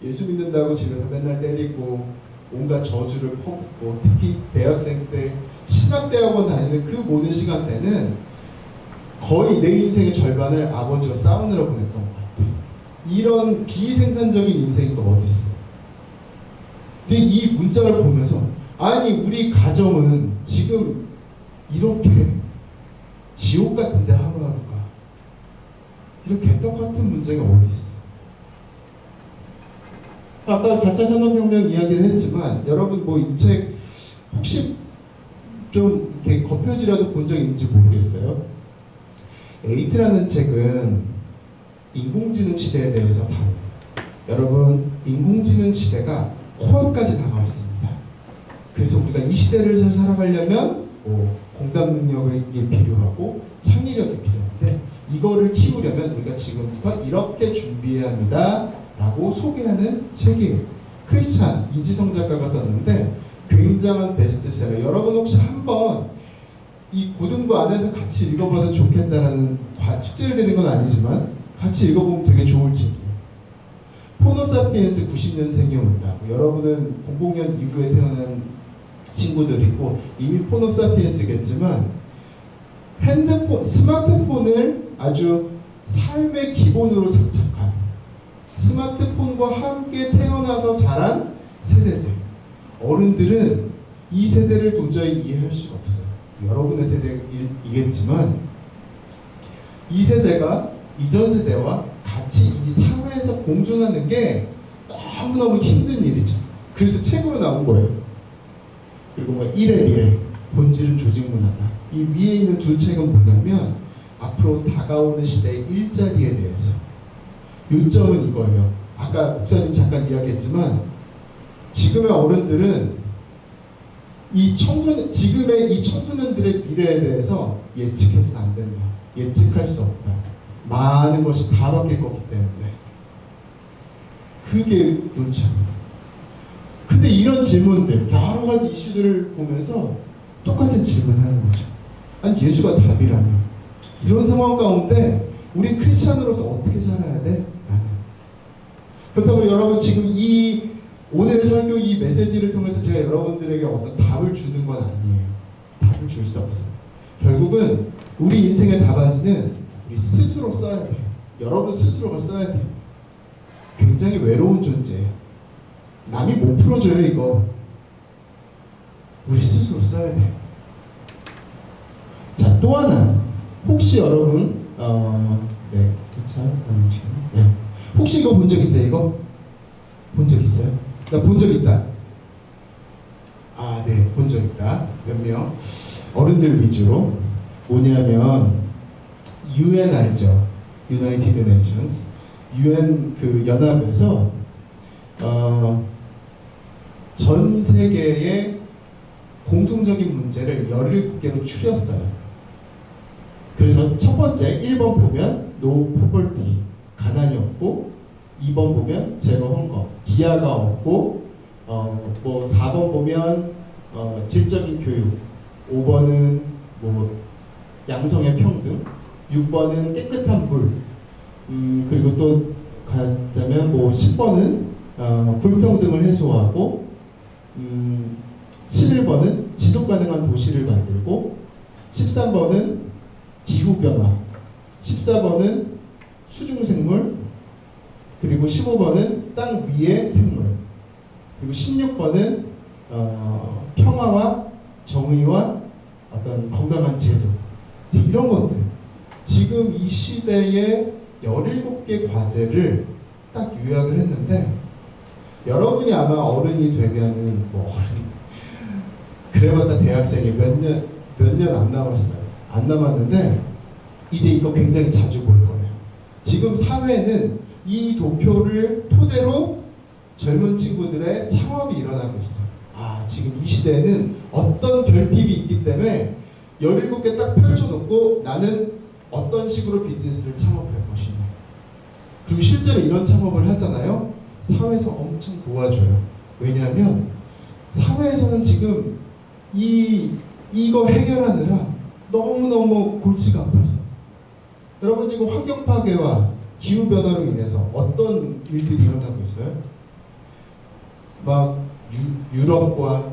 예수 믿는다고 집에서 맨날 때리고 온갖 저주를 퍼붓고 특히 대학생 때 신학대학원 다니는 그 모든 시간대는 거의 내 인생의 절반을 아버지와 싸우느라 보냈던 것 같아. 이런 비생산적인 인생이 또 어디 있어? 근데 이 문장을 보면서 아니 우리 가정은 지금 이렇게 지옥 같은데 하루하루가 이렇게 똑같은 문장이 어디 있어? 아까 4차 산업혁명 이야기를 했지만 여러분 뭐 이 책 혹시 좀 이렇게 겉표지라도 본 적 있는지 모르겠어요. 에이트라는 책은 인공지능 시대에 대해서 다뤄요. 여러분 인공지능 시대가 코앞까지 다가왔습니다. 그래서 우리가 이 시대를 잘 살아가려면 공감 능력이 필요하고 창의력이 필요한데 이거를 키우려면 우리가 지금부터 이렇게 준비해야 합니다 라고 소개하는 책이에요. 크리스찬 이지성 작가가 썼는데 굉장한 베스트셀러. 여러분 혹시 한번 이 고등부 안에서 같이 읽어봐도 좋겠다라는 숙제를 드리는 건 아니지만 같이 읽어보면 되게 좋을 책이에요. 호모사피엔스 90년생이 온다. 여러분은 00년 이후에 태어난 친구들이고 이미 호모사피엔스겠지만 스마트폰을 아주 삶의 기본으로 장착한 스마트폰과 함께 태어나서 자란 세대들. 어른들은 이 세대를 도저히 이해할 수가 없어요. 여러분의 세대이겠지만 이 세대가 이전 세대와 같이 이 사회에서 공존하는 게 너무너무 힘든 일이죠. 그래서 책으로 나온 거예요. 그리고 뭐 1회 1회 본질은 조직 문화다. 이 위에 있는 두 책은 뭐냐면 앞으로 다가오는 시대의 일자리에 대해서. 요점은 이거예요. 아까 목사님 잠깐 이야기했지만 지금의 어른들은 지금의 이 청소년들의 미래에 대해서 예측해서는 안 된다. 예측할 수 없다. 많은 것이 다 바뀔 거기 때문에. 그게 논점이에요. 근데 이런 질문들, 여러 가지 이슈들을 보면서 똑같은 질문을 하는 거죠. 아니 예수가 답이라면 이런 상황 가운데 우리 크리스찬으로서 어떻게 살아야 돼? 그렇다고 여러분 지금 이 오늘 설교 이 메시지를 통해서 제가 여러분들에게 어떤 답을 주는 건 아니에요. 답을 줄 수 없어요. 결국은 우리 인생의 답안지는 우리 스스로 써야 돼요. 여러분 스스로가 써야 돼요. 굉장히 외로운 존재예요. 남이 못 풀어줘요 이거. 우리 스스로 써야 돼요. 자, 또 하나. 혹시 여러분 네, 네. 혹시 이거 본 적 있어요? 이거? 본 적 있어요? 나 본 적 있다. 아, 네, 본 적 있다. 몇 명? 어른들 위주로. 뭐냐면 UN 알죠? United Nations. UN 그 연합에서 전 세계의 공통적인 문제를 17개로 추렸어요. 그래서 첫 번째 1번 보면 No poverty, 가난이 없고, 2번 보면 제로 헝거, 기아가 없고, 뭐 4번 보면 질적인 교육, 5번은 뭐 양성의 평등, 6번은 깨끗한 물, 그리고 또 가자면 뭐 10번은 불평등을 해소하고, 11번은 지속가능한 도시를 만들고, 13번은 기후변화, 14번은 수중생물, 그리고 15번은 땅 위의 생물, 그리고 16번은 평화와 정의와 어떤 건강한 제도, 이런 것들. 지금 이 시대의 17개 과제를 딱 요약을 했는데, 여러분이 아마 어른이 되면은 뭐 그래봤자 대학생이 몇 년 안 남았어요. 안 남았는데 이제 이거 굉장히 자주 볼 거예요. 지금 사회는 이 도표를 토대로 젊은 친구들의 창업이 일어나고 있어요. 아, 지금 이 시대에는 어떤 결핍이 있기 때문에 17개 딱 펼쳐놓고 나는 어떤 식으로 비즈니스를 창업할 것이냐. 그리고 실제로 이런 창업을 하잖아요. 사회에서 엄청 도와줘요. 왜냐하면 사회에서는 지금 이거 해결하느라 너무너무 골치가 아파서. 여러분 지금 환경 파괴와 기후변화로 인해서 어떤 일들이 일어나고 있어요? 막 유럽과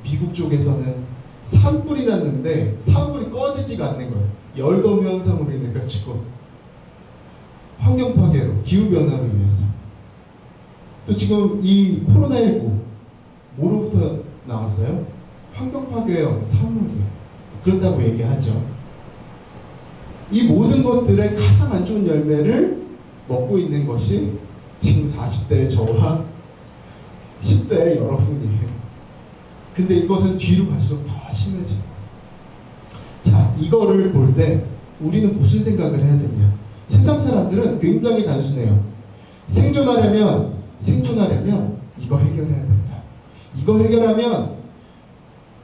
미국 쪽에서는 산불이 났는데 산불이 꺼지지가 않는 거예요. 열도미 현상으로 인해 가지고 환경 파괴로, 기후 변화로 인해서. 또 지금 이 코로나19 뭐로부터 나왔어요? 환경 파괴의 어떤 산물이에요. 그렇다고 얘기하죠. 이 모든 것들의 가장 안 좋은 열매를 먹고 있는 것이 지금 40대의 저와 10대의 여러분이에요. 근데 이것은 뒤로 갈수록 더 심해지고. 자, 이거를 볼 때 우리는 무슨 생각을 해야 되냐? 세상 사람들은 굉장히 단순해요. 생존하려면 이거 해결해야 된다. 이거 해결하면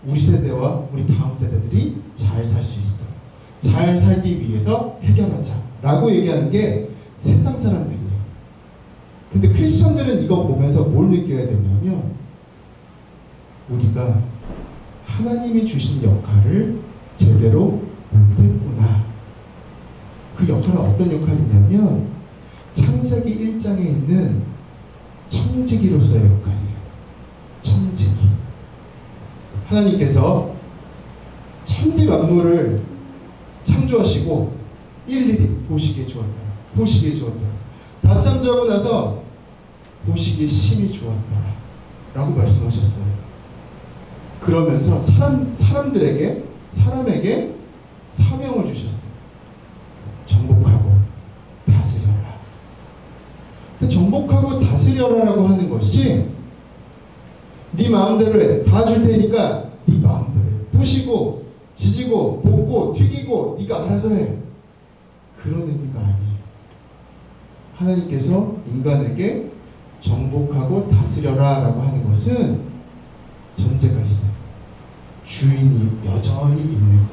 우리 세대와 우리 다음 세대들이 잘 살 수 있어. 잘 살기 위해서 해결하자 라고 얘기하는 게 세상 사람들이에요. 근데 크리스천들은 이거 보면서 뭘 느껴야 되냐면 우리가 하나님이 주신 역할을 제대로 못했구나. 그 역할은 어떤 역할이냐면 창세기 1장에 있는 청지기로서의 역할이에요. 청지기. 하나님께서 천지 만물을 창조하시고 일일이 보시기에 좋았다. 보시기에 좋았다. 다 창조하고 나서 보시기에 심히 좋았다. 라고 말씀하셨어요. 그러면서 사람에게 사명을 주셨어요. 정복하고 다스려라. 근데 정복하고 다스려라라고 하는 것이 네 마음대로 해. 다 줄 테니까 네 마음대로 해. 부시고 지지고 볶고 튀기고 네가 알아서 해. 그런 의미가 아니에요. 하나님께서 인간에게 정복하고 다스려라 라고 하는 것은 전제가 있어요. 주인이 여전히 있는 거예요.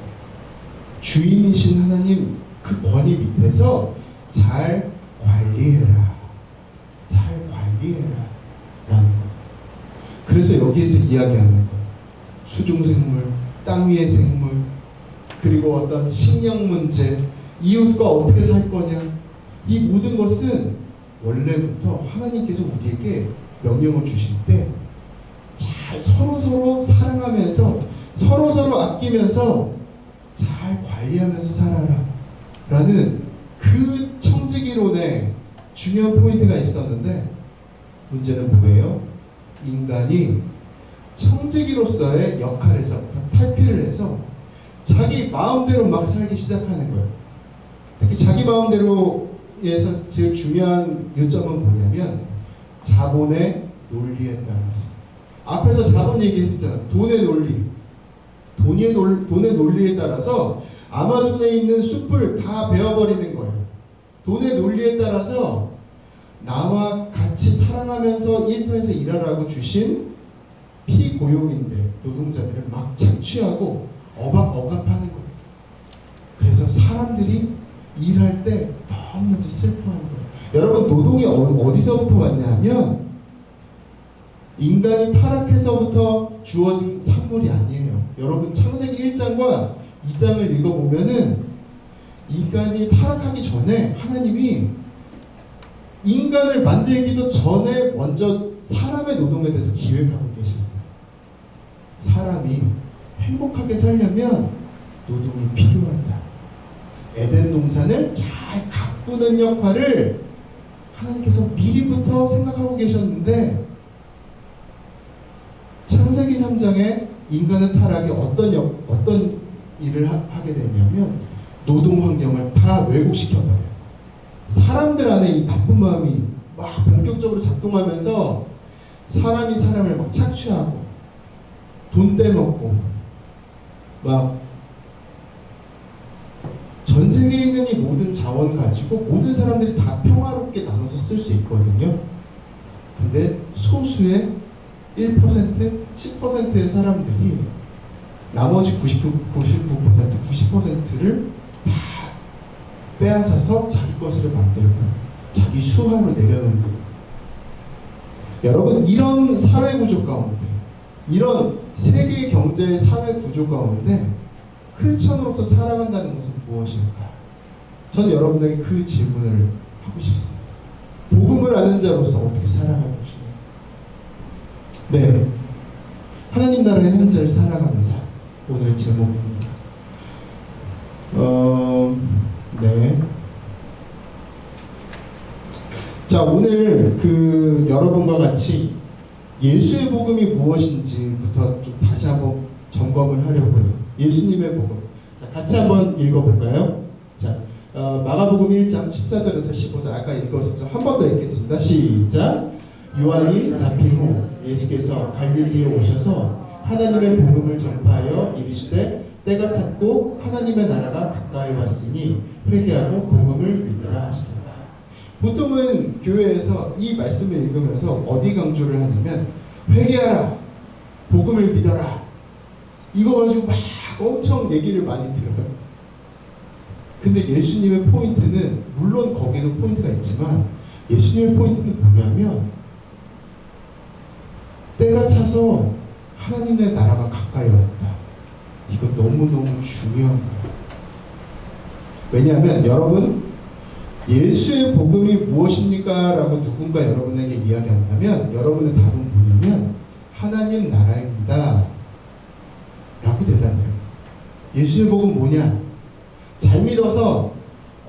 주인이신 하나님 그 권위 밑에서 잘 관리해라. 잘 관리해라 라는 거예요. 그래서 여기에서 이야기하는 거예요. 수중생물, 땅 위의 생물, 그리고 어떤 식량 문제, 이웃과 어떻게 살 거냐. 이 모든 것은 원래부터 하나님께서 우리에게 명령을 주실 때 잘 서로서로 사랑하면서 서로서로 아끼면서 잘 관리하면서 살아라 라는 그 청지기론의 중요한 포인트가 있었는데 문제는 뭐예요? 인간이 청지기로서의 역할에서 탈피를 해서 자기 마음대로 막 살기 시작하는 거예요. 특히 자기 마음대로에서 제일 중요한 요점은 뭐냐면 자본의 논리에 따라서. 앞에서 자본 얘기했었잖아. 돈의 논리. 돈의 논리에 따라서 아마존에 있는 숲을 다 베어버리는 거예요. 돈의 논리에 따라서 나와 같이 사랑하면서 일터에서 일하라고 주신 피고용인들, 노동자들을 막 착취하고 억압하는 거예요. 그래서 사람들이 일할 때 너무나도 슬퍼하는 거예요. 여러분, 노동이 어디서부터 왔냐면 인간이 타락해서부터 주어진 산물이 아니에요. 여러분, 창세기 1장과 2장을 읽어보면은 인간이 타락하기 전에 하나님이 인간을 만들기도 전에 먼저 사람의 노동에 대해서 기획하고 계셨어요. 사람이 행복하게 살려면 노동이 필요하다. 에덴 동산을 잘 가꾸는 역할을 하나님께서 미리부터 생각하고 계셨는데 창세기 3장에 인간의 타락이 어떤 일을 하게 되냐면 노동 환경을 다 왜곡시켜버려요. 사람들 안에 이 나쁜 마음이 막 본격적으로 작동하면서 사람이 사람을 막 착취하고 돈 떼먹고 막 전 세계에 있는 이 모든 자원 가지고 모든 사람들이 다 평화롭게 나눠서 쓸 수 있거든요. 근데 소수의 1%, 10%의 사람들이 나머지 90%를 다 빼앗아서 자기 것으로 만들고 자기 수하로 내려놓는 거예요. 여러분, 이런 사회 구조 가운데, 이런 세계 경제의 사회 구조 가운데 크리스천으로서 살아간다는 것은 무엇일까? 저는 여러분에게 그 질문을 하고 싶습니다. 복음을 아는 자로서 어떻게 살아갈 것이냐? 네, 하나님 나라의 현재를 살아가는 삶, 오늘 제목입니다. 네. 자, 오늘 여러분과 같이 예수의 복음이 무엇인지부터 좀 다시 한번 점검을 하려고요. 예수님의 복음. 자, 같이 한번 읽어볼까요? 자, 마가복음 1장 14절에서 15절 아까 읽었었죠. 한 번 더 읽겠습니다. 시작. 요한이 잡힌 후 예수께서 갈릴리에 오셔서 하나님의 복음을 전파하여 이르시되 때가 찼고 하나님의 나라가 가까이 왔으니 회개하고 복음을 믿으라 하시더라. 보통은 교회에서 이 말씀을 읽으면서 어디 강조를 하냐면 회개하라, 복음을 믿어라, 이거 가지고 막 엄청 얘기를 많이 들어요. 근데 예수님의 포인트는, 물론 거기도 포인트가 있지만 예수님의 포인트는 뭐냐면 때가 차서 하나님의 나라가 가까이 왔다. 이거 너무너무 중요한 거예요. 왜냐하면 여러분, 예수의 복음이 무엇입니까? 라고 누군가 여러분에게 이야기한다면 여러분의 답은 뭐냐면 하나님 나라입니다 라고 대답해요. 예수의 복음 뭐냐? 잘 믿어서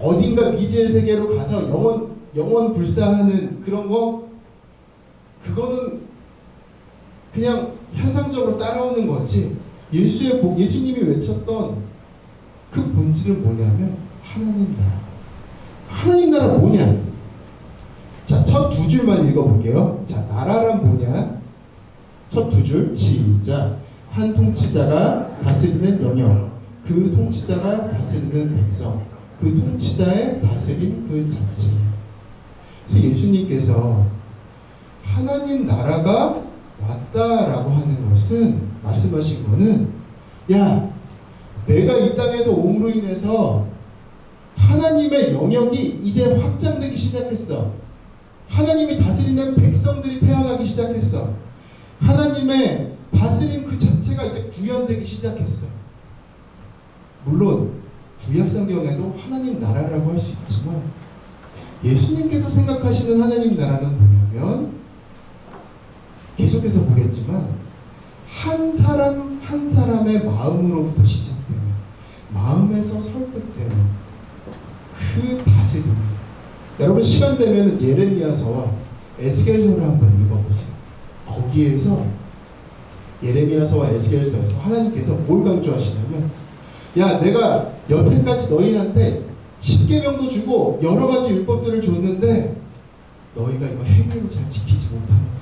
어딘가 미지의 세계로 가서 영원 불사하는 그런 거, 그거는 그냥 현상적으로 따라오는 거지. 예수님이 외쳤던 그 본질은 뭐냐면 하나님 나라. 하나님 나라 뭐냐? 자, 첫 두 줄만 읽어볼게요. 자, 나라란 뭐냐? 첫 두 줄 시작. 한 통치자가 다스리는 영역, 그 통치자가 다스리는 백성, 그 통치자의 다스림 그 자체. 그래서 예수님께서 하나님 나라가 왔다라고 하는 것은, 말씀하신 거는, 야, 내가 이 땅에서 옴으로 인해서 하나님의 영역이 이제 확장되기 시작했어. 하나님이 다스리는 백성들이 태어나기 시작했어. 하나님의 다스림 그 자체가 이제 구현되기 시작했어. 물론 구약 성경에도 하나님 나라라고 할 수 있지만 예수님께서 생각하시는 하나님 나라는 뭐냐면, 계속해서 보겠지만 한 사람 한 사람의 마음으로부터 시작되는, 마음에서 설득되는 그 다스림. 여러분 시간 되면 예레미야서와 에스겔서를 한번 읽어보세요. 거기에서 예레미야서와 에스겔서에서 하나님께서 뭘 강조하시냐면, 야, 내가 여태까지 너희한테 10계명도 주고 여러 가지 율법들을 줬는데 너희가 이거 행위로 잘 지키지 못하는구나.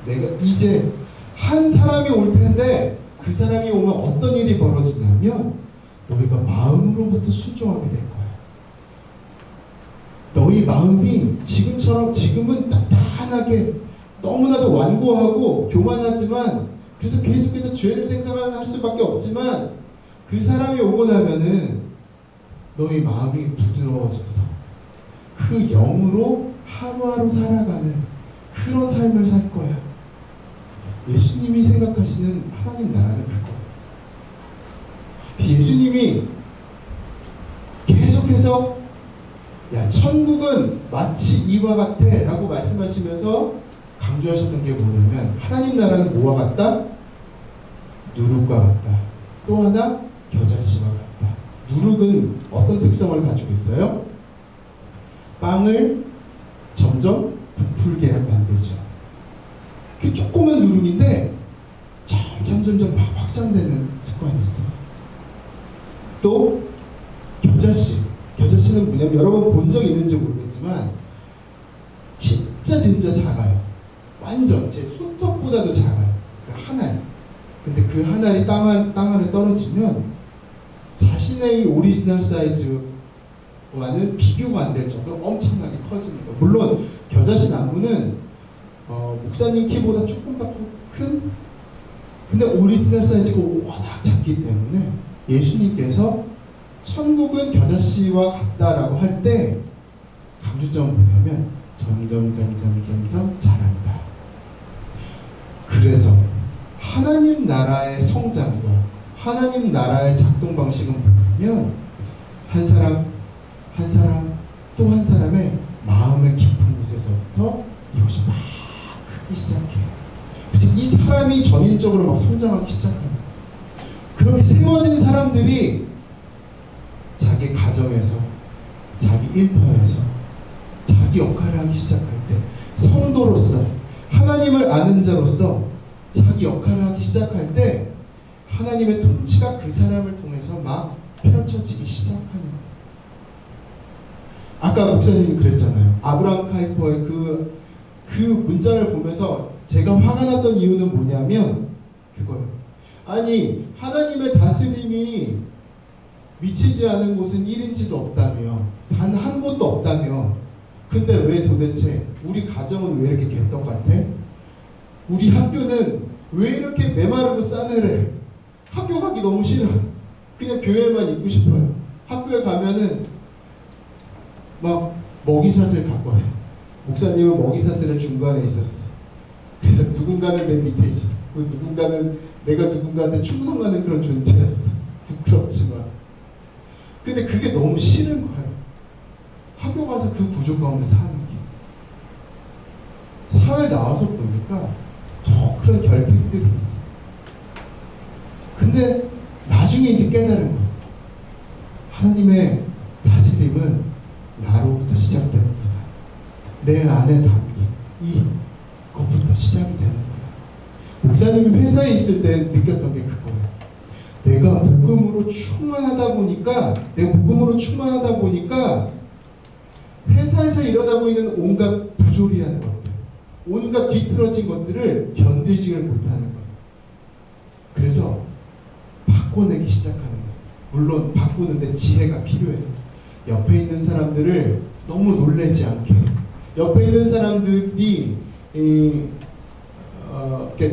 내가 이제 한 사람이 올 텐데 그 사람이 오면 어떤 일이 벌어지냐면 너희가 마음으로부터 순종하게 될 거야. 너희 마음이 지금은 단단하게 너무나도 완고하고 교만하지만, 그래서 계속해서 죄를 생산할 수밖에 없지만, 그 사람이 오고 나면은 너희 마음이 부드러워져서 그 영으로 하루하루 살아가는 그런 삶을 살 거야. 예수님이 생각하시는 하나님 나라는 그거. 예수님이 계속해서 야, 천국은 마치 이와 같아 라고 말씀하시면서 강조하셨던 게 뭐냐면, 하나님 나라는 뭐와 같다? 누룩과 같다. 또 하나 겨자씨와 같다. 누룩은 어떤 특성을 가지고 있어요? 빵을 점점 부풀게 만들죠. 그게 조그만 누룩인데 점점 막 확장되는 습관이 있어요. 또 겨자씨는 뭐냐면, 여러분 본 적 있는지 모르겠지만 진짜 작아요. 완전 제 손톱보다도 작아요. 그 한 알. 근데 그 한 알이 땅 안에 떨어지면 자신의 이 오리지널 사이즈와는 비교가 안 될 정도로 엄청나게 커지는 거예요. 물론 겨자씨 나무는 목사님 키보다 조금 더 큰, 근데 오리지널 사이즈가 워낙 작기 때문에 예수님께서 천국은 겨자씨와 같다라고 할 때 강조점은 뭐냐면 점점 자란다. 그래서 하나님 나라의 성장과 하나님 나라의 작동 방식은 뭐냐면, 한 사람 또 한 사람의 마음의 깊은 곳에서부터 이것이 막 크기 시작해요. 그래서 이 사람이 전인적으로 막 성장하기 시작하는 거예요. 그렇게 세워진 사람들이 자기 가정에서, 자기 일터에서 자기 역할을 하기 시작할 때, 성도로서 하나님을 아는 자로서 자기 역할을 하기 시작할 때 하나님의 통치가 그 사람을 통해서 막 펼쳐지기 시작하는 거예요. 아까 목사님이 그랬잖아요. 아브라함 카이퍼의 그 문장을 보면서 제가 화가 났던 이유는 뭐냐면 그거예요. 아니, 하나님의 다스림이 미치지 않은 곳은 1인치도 없다며, 단 한 곳도 없다며, 근데 왜 도대체 우리 가정은 왜 이렇게 개떡 같아? 우리 학교는 왜 이렇게 메마르고 싸늘해? 학교 가기 너무 싫어. 그냥 교회만 있고 싶어요. 학교에 가면은 막 먹이사슬 갔거든. 목사님은 먹이사슬의 중간에 있었어. 그래서 누군가는 내 밑에 있었어. 누군가는 내가 누군가한테 충성하는 그런 존재였어. 부끄럽지만. 근데 그게 너무 싫은 거예요. 학교 가서 그 구조 가운데 사는 게. 사회 나와서 보니까 더 그런 결핍들이 있어. 근데 나중에 이제 깨달은 거예요. 하나님의 다스림은 나로부터 시작되는구나. 내 안에 담긴 이것부터 시작이 되는구나. 목사님이 회사에 있을 때 느꼈던 게 그거예요. 내가 복음으로 충만하다 보니까 회사에서 일어나고 있는 온갖 부조리한 것들, 온갖 뒤틀어진 것들을 견디지를 못하는 거예요. 그래서 바꿔내기 시작하는 거예요. 물론 바꾸는데 지혜가 필요해요. 옆에 있는 사람들을 너무 놀라지 않게, 옆에 있는 사람들이 이렇게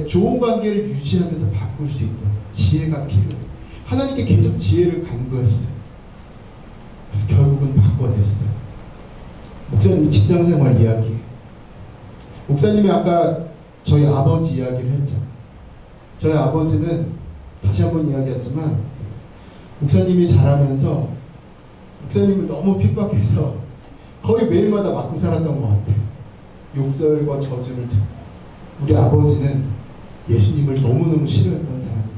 좋은 관계를 유지하면서 바꿀 수 있도록 지혜가 필요해요. 하나님께 계속 지혜를 간구했어요. 그래서 결국은 바꿔냈어요. 목사님이 직장생활 이야기, 목사님이 아까 저희 아버지 이야기를 했죠. 저희 아버지는 다시 한번 이야기했지만 목사님이 자라면서 목사님을 너무 핍박해서 거의 매일마다 맞고 살았던 것 같아요. 욕설과 저주를 듣고. 우리 아버지는 예수님을 너무너무 싫어했던 사람이거든요.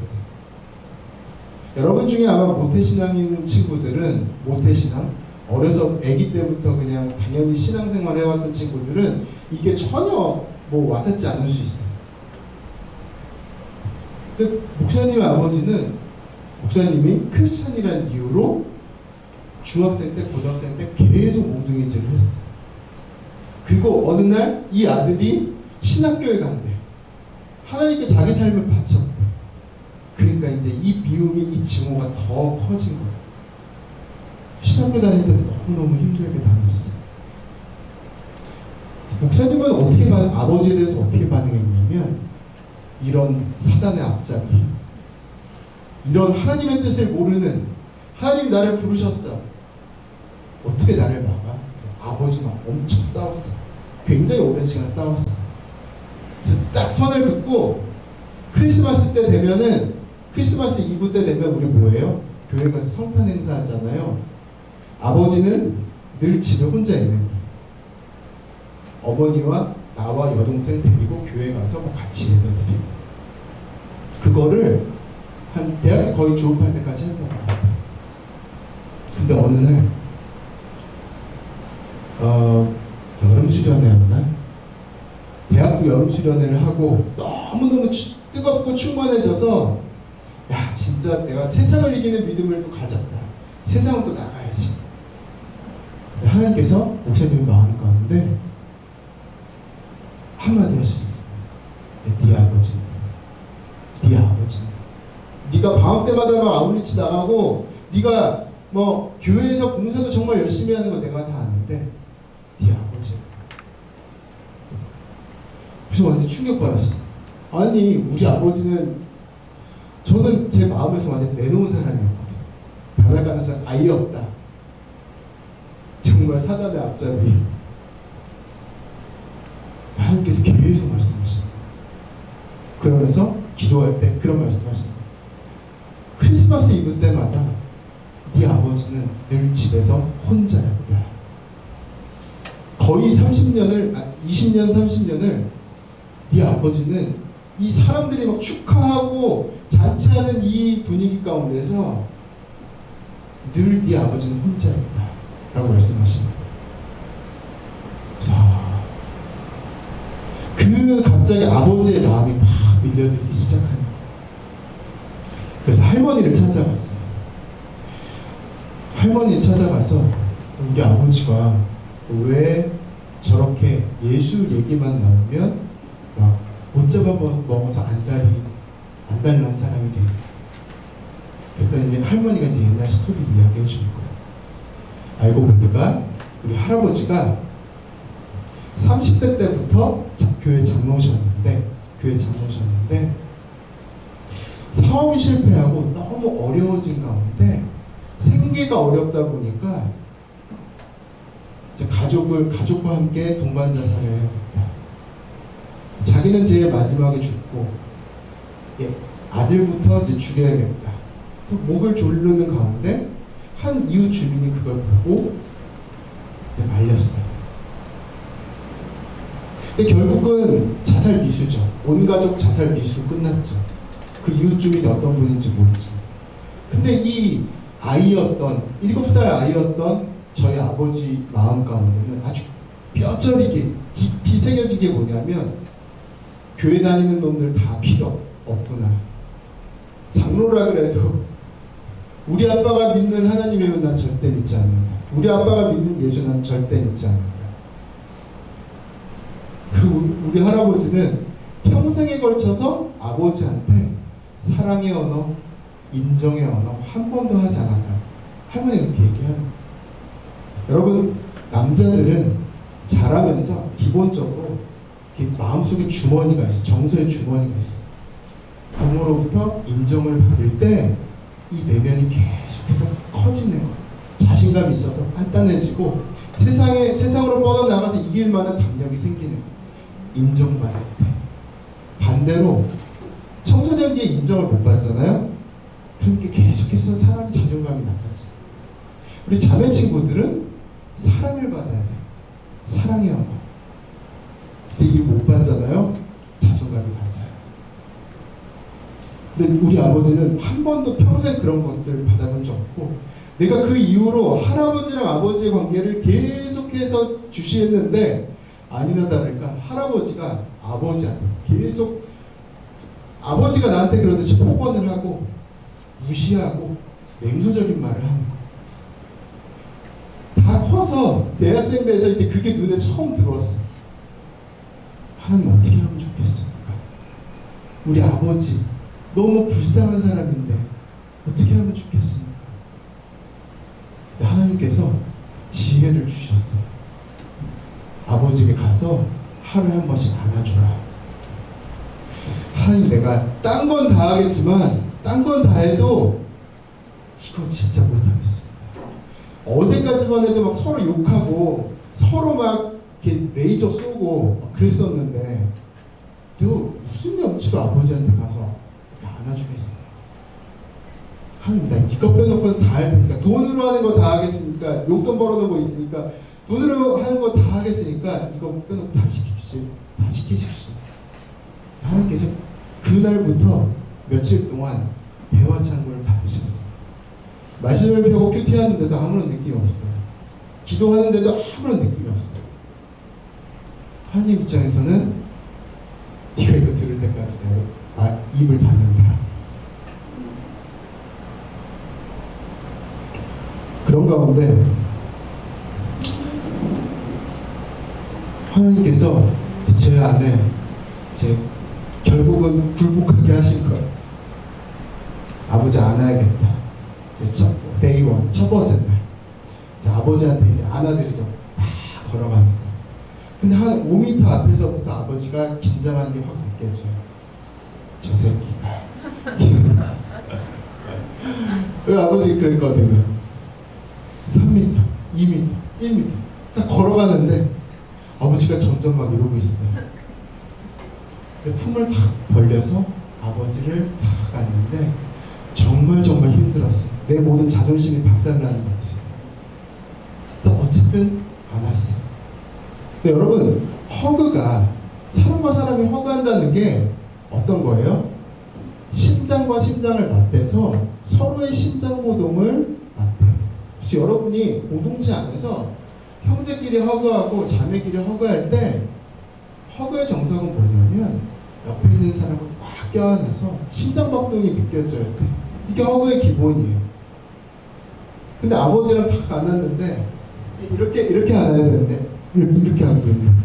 여러분 중에 아마 모태신앙인 친구들은, 모태신앙, 어려서 아기 때부터 그냥 당연히 신앙생활 해왔던 친구들은 이게 전혀 뭐 와닿지 않을 수 있어요. 근데 목사님의 아버지는, 목사님이 크리스찬이라는 이유로 중학생 때, 고등학생 때 계속 몽둥이질을 했어요. 그리고 어느 날 이 아들이 신학교에 간대. 하나님께 자기 삶을 바쳤대. 그러니까 이제 이 미움이, 이 증오가 더 커진 거예요. 신학교 다닐 때도 너무너무 힘들게 다녔어요. 목사님은 아버지에 대해서 어떻게 반응했냐면, 이런 사단의 앞잡이, 이런 하나님의 뜻을 모르는, 하나님이 나를 부르셨어, 어떻게 나를 막아? 아버지랑 엄청 싸웠어. 굉장히 오랜 시간 싸웠어. 딱 선을 긋고 크리스마스 때 되면은, 크리스마스 이브 때 되면 우리 뭐예요? 교회 가서 성탄 행사 하잖아요. 아버지는 늘 집에 혼자 있는 거예요. 어머니와 나와 여동생 데리고 교회 가서 뭐 같이 예배 드리고, 그거를 한 대학교 거의 졸업할 때까지 했던 것 같아요. 근데 어느 날 여름 수련회였나? 대학교 여름 수련회를 하고 너무너무 뜨겁고 충만해져서, 야, 진짜 내가 세상을 이기는 믿음을 또 가졌다. 세상을 또 나가야지. 하나님께서 목사님의 마음 가운데 한마디 하셨어. 네 아버지는, 네가 방학 때마다 막 아울리치 나가고, 네가 뭐 교회에서 봉사도 정말 열심히 하는 거 내가 다 아는데, 네 아버지. 그래서 완전 충격받았어. 아니, 우리 아버지는, 저는 제 마음에서 완전 내놓은 사람이었거든. 변할 가능성 아예 없다. 정말 사단의 앞잡이. 하나님께서 계속 말씀하시는 거예요. 그러면서 기도할 때 그런 말씀하시는 거예요. 크리스마스 이브 때마다 네 아버지는 늘 집에서 혼자였다. 거의 20년, 30년을 네 아버지는 이 사람들이 막 축하하고 잔치하는 이 분위기 가운데서 늘 네 아버지는 혼자 있다 라고 말씀하시는 거예요. 그 갑자기 아버지의 마음이 막 밀려들기 시작하는 거예요. 그래서 할머니를 찾아갔어요. 할머니 찾아가서 우리 아버지가 왜 저렇게 예수 얘기만 나오면 막 못 잡아먹어서 안달난 사람이 되냐. 그랬더니 이제 할머니가 이제 옛날 스토리를 이야기해 주는 거예요. 알고 보니까 우리 할아버지가 30대 때부터 교회 장로셨는데 사업이 실패하고 너무 어려워진 가운데 생계가 어렵다 보니까 이제 가족과 함께 동반 자살을 해야겠다. 자기는 제일 마지막에 죽고 아들부터 이제 죽여야겠다. 그래서 목을 조르는 가운데 한 이웃 주민이 그걸 보고 이제 말렸어요. 근데 결국은 자살 미수죠. 온 가족 자살 미수 끝났죠. 그 이웃 주민이 어떤 분인지 모르지. 근데 이 아이였던 7살 아이였던 저희 아버지 마음 가운데는 아주 뼈저리게 깊이 새겨지게 뭐냐면 교회 다니는 놈들 다 필요 없구나. 장로라 그래도 우리 아빠가 믿는 하나님이면 난 절대 믿지 않는다. 우리 아빠가 믿는 예수 난 절대 믿지 않는다. 그리고 우리 할아버지는 평생에 걸쳐서 아버지한테 사랑의 언어, 인정의 언어 한 번도 하지 않았다. 할머니가 그렇게 얘기하는 거예요. 여러분, 남자들은 자라면서 기본적으로 마음속에 주머니가 있어요. 정서의 주머니가 있어요. 부모로부터 인정을 받을 때 이 내면이 계속해서 커지는 거예요. 자신감이 있어서 단단해지고 세상으로 뻗어나가서 이길 만한 담력이 생기는 거예요. 인정받을 때. 반대로 청소년기에 인정을 못 받잖아요. 그러니까 계속해서 사람의 자존감이 낮아져. 우리 자매 친구들은 사랑을 받아야 돼요. 사랑의 언어. 근데 이걸 못 받잖아요. 자존감이 낮아요. 근데 우리 아버지는 한 번도 평생 그런 것들 받아본 적 없고, 내가 그 이후로 할아버지랑 아버지의 관계를 계속해서 주시했는데 아니나 다를까 할아버지가 아버지한테 계속 아버지가 나한테 그러듯이 폭언을 하고 무시하고 냉소적인 말을 하는 거예요. 다 커서 대학생 돼서 이제 그게 눈에 처음 들어왔어요. 하나님 어떻게 하면 좋겠습니까? 우리 아버지 너무 불쌍한 사람인데 어떻게 하면 좋겠습니까? 하나님께서 지혜를 주셨어요. 아버지에게 가서 하루에 한 번씩 안아줘라. 하나님, 내가 딴 건 다 하겠지만 딴 건 다 해도 이거 진짜 못하겠습니다. 어제까지만 해도 막 서로 욕하고 서로 막 이렇게 레이저 쏘고 막 그랬었는데, 그리고 무슨 염치로 아버지한테 가서 이렇게 안아주겠어요. 하나님, 나 이것 빼놓고는 다 할 테니까, 돈으로 하는 거 다 하겠으니까, 용돈 벌어놓은 거 있으니까 돈으로 하는 거 다 하겠으니까 이거 빼놓고 다 시키십시오. 하나님께서 그날부터 며칠 동안 대화 창구를 닫으셨어요. 말씀을 펴고 큐티하는데도 아무런 느낌이 없어요. 기도하는데도 아무런 느낌이 없어요. 하나님 입장에서는 네가 이거 들을 때까지 내가 입을 닫는다. 그런 가운데 하나님께서 제 안에 결국은 굴복하게 하신 거예요. 아버지 안아야겠다. 데이 원, 첫 번째 날. 이제 아버지한테 이제 안아드리려고 막 걸어가는 거예요. 근데 한 5m 앞에서부터 아버지가 긴장한 게 확 느껴져요. 저 새끼가. 왜 아버지가 그랬거든요. 3m, 2m, 1m 딱 걸어가는데 아버지가 점점 막 이러고 있어요. 품을 탁 벌려서 아버지를 탁 안는데 정말 힘들었어요. 내 모든 자존심이 박살나는 것 같았어요. 또 어쨌든 안았어요. 근데 여러분, 허그가, 사람과 사람이 허그한다는 게 어떤 거예요? 심장과 심장을 맞대서 서로의 심장 고동을 맞대요. 그래서 여러분이 공동체 안에서 형제끼리 허그하고 자매끼리 허그할 때 허그의 정석은 뭐냐면 옆에 있는 사람을 꽉 껴안아서 심장박동이 느껴져야 돼. 이게 허그의 기본이에요. 근데 아버지랑 딱 안았는데 이렇게 안아야 되는데 이렇게 안고 있는